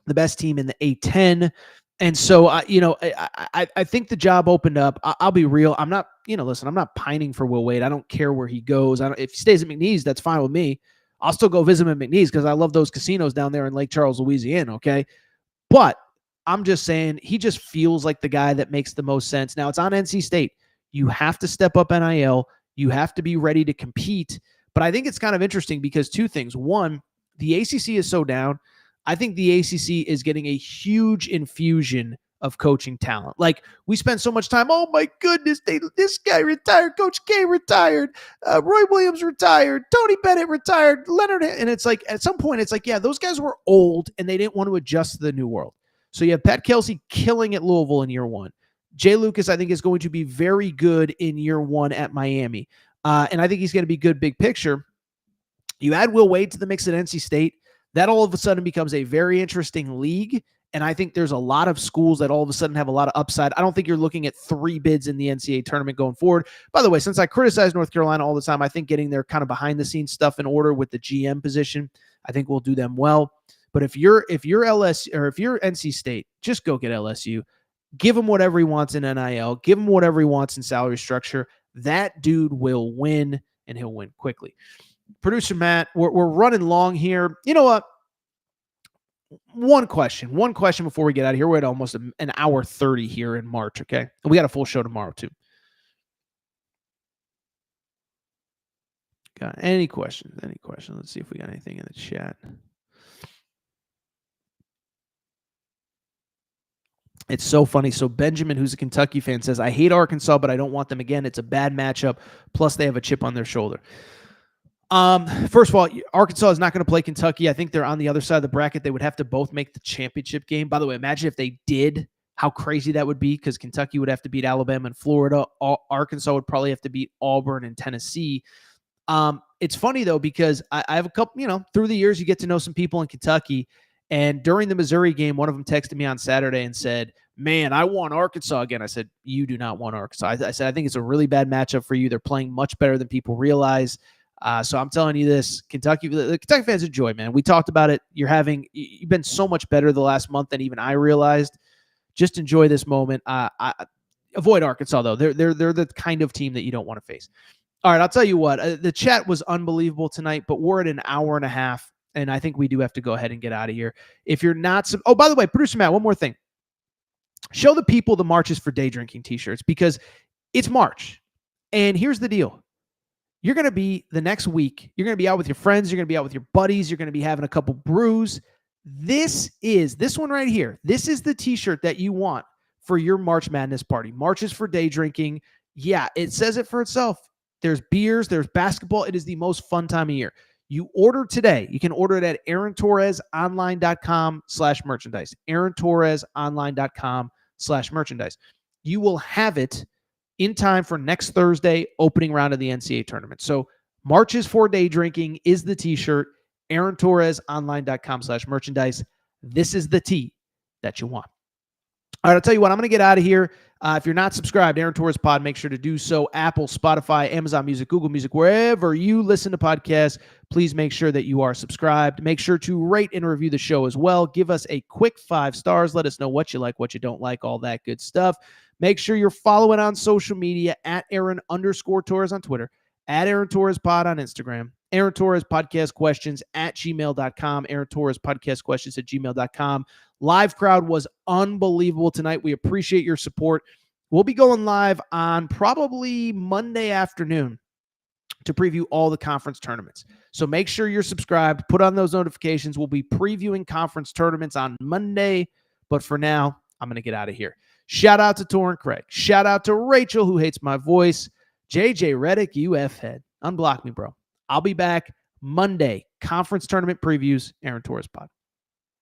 best team in the A10. And so, I think the job opened up. I'll be real. I'm not, I'm not pining for Will Wade. I don't care where he goes. If he stays at McNeese, that's fine with me. I'll still go visit him at McNeese because I love those casinos down there in Lake Charles, Louisiana. Okay. But I'm just saying he just feels like the guy that makes the most sense. Now, it's on NC State. You have to step up NIL. You have to be ready to compete. But I think it's kind of interesting because 2 things. One, the ACC is so down. I think the ACC is getting a huge infusion of coaching talent. We spent so much time, oh my goodness, this guy retired, Coach K retired, Roy Williams retired, Tony Bennett retired, Leonard, and it's at some point, it's yeah, those guys were old and they didn't want to adjust to the new world. So you have Pat Kelsey killing at Louisville in year 1. Jay Lucas, I think, is going to be very good in year 1 at Miami. And I think he's going to be good big picture. You add Will Wade to the mix at NC State, that all of a sudden becomes a very interesting league. And I think there's a lot of schools that all of a sudden have a lot of upside. I don't think you're looking at 3 bids in the NCAA tournament going forward. By the way, since I criticize North Carolina all the time, I think getting their kind of behind the scenes stuff in order with the GM position, I think will do them well. But if you're LSU or if you're NC State, just go get LSU. Give him whatever he wants in NIL. Give him whatever he wants in salary structure. That dude will win, and he'll win quickly. Producer Matt, we're running long here. You know what? One question before we get out of here. We're at almost an hour 30 here in March, okay? And we got a full show tomorrow, too. Got any questions? Any questions? Let's see if we got anything in the chat. It's so funny. So Benjamin, who's a Kentucky fan, says, I hate Arkansas, but I don't want them again. It's a bad matchup. Plus, they have a chip on their shoulder. First of all, Arkansas is not going to play Kentucky. I think they're on the other side of the bracket. They would have to both make the championship game. By the way, imagine if they did, how crazy that would be, because Kentucky would have to beat Alabama and Florida. Arkansas would probably have to beat Auburn and Tennessee. It's funny, though, because I have a couple, through the years, you get to know some people in Kentucky. And during the Missouri game, one of them texted me on Saturday and said, man, I want Arkansas again. I said, you do not want Arkansas. I said, I think it's a really bad matchup for you. They're playing much better than people realize. So I'm telling you this, the Kentucky fans enjoy, man. We talked about it. You've been so much better the last month than even I realized. Just enjoy this moment. Avoid Arkansas, though. They're the kind of team that you don't want to face. All right, I'll tell you what. The chat was unbelievable tonight, but we're at an hour and a half, and I think we do have to go ahead and get out of here. If you're not – oh, by the way, Producer Matt, one more thing. Show the people the Marches for Day Drinking t-shirts, because it's March, and here's the deal. You're going to be the next week. You're going to be out with your friends. You're going to be out with your buddies. You're going to be having a couple brews. This one right here. This is the t-shirt that you want for your March Madness party. Marches for Day Drinking. Yeah, it says it for itself. There's beers. There's basketball. It is the most fun time of year. You order today. You can order it at AaronTorresOnline.com/merchandise. AaronTorresOnline.com/merchandise. You will have it in time for next Thursday, opening round of the NCAA tournament. So Marches for Day Drinking is the t-shirt. AaronTorresOnline.com/merchandise. This is the tee that you want. All right, I'll tell you what, I'm going to get out of here. If you're not subscribed, Aaron Torres Pod, make sure to do so. Apple, Spotify, Amazon Music, Google Music, wherever you listen to podcasts, please make sure that you are subscribed. Make sure to rate and review the show as well. Give us a quick 5 stars. Let us know what you like, what you don't like, all that good stuff. Make sure you're following on social media at Aaron_Torres on Twitter, at Aaron Torres Pod on Instagram, Aaron Torres Podcast Questions at gmail.com, Aaron Torres Podcast Questions at gmail.com. Live crowd was unbelievable tonight. We appreciate your support. We'll be going live on probably Monday afternoon to preview all the conference tournaments. So make sure you're subscribed. Put on those notifications. We'll be previewing conference tournaments on Monday. But for now, I'm going to get out of here. Shout out to Torrin Craig. Shout out to Rachel, who hates my voice. JJ Reddick, you F-head. Unblock me, bro. I'll be back Monday. Conference tournament previews, Aaron Torres Pod.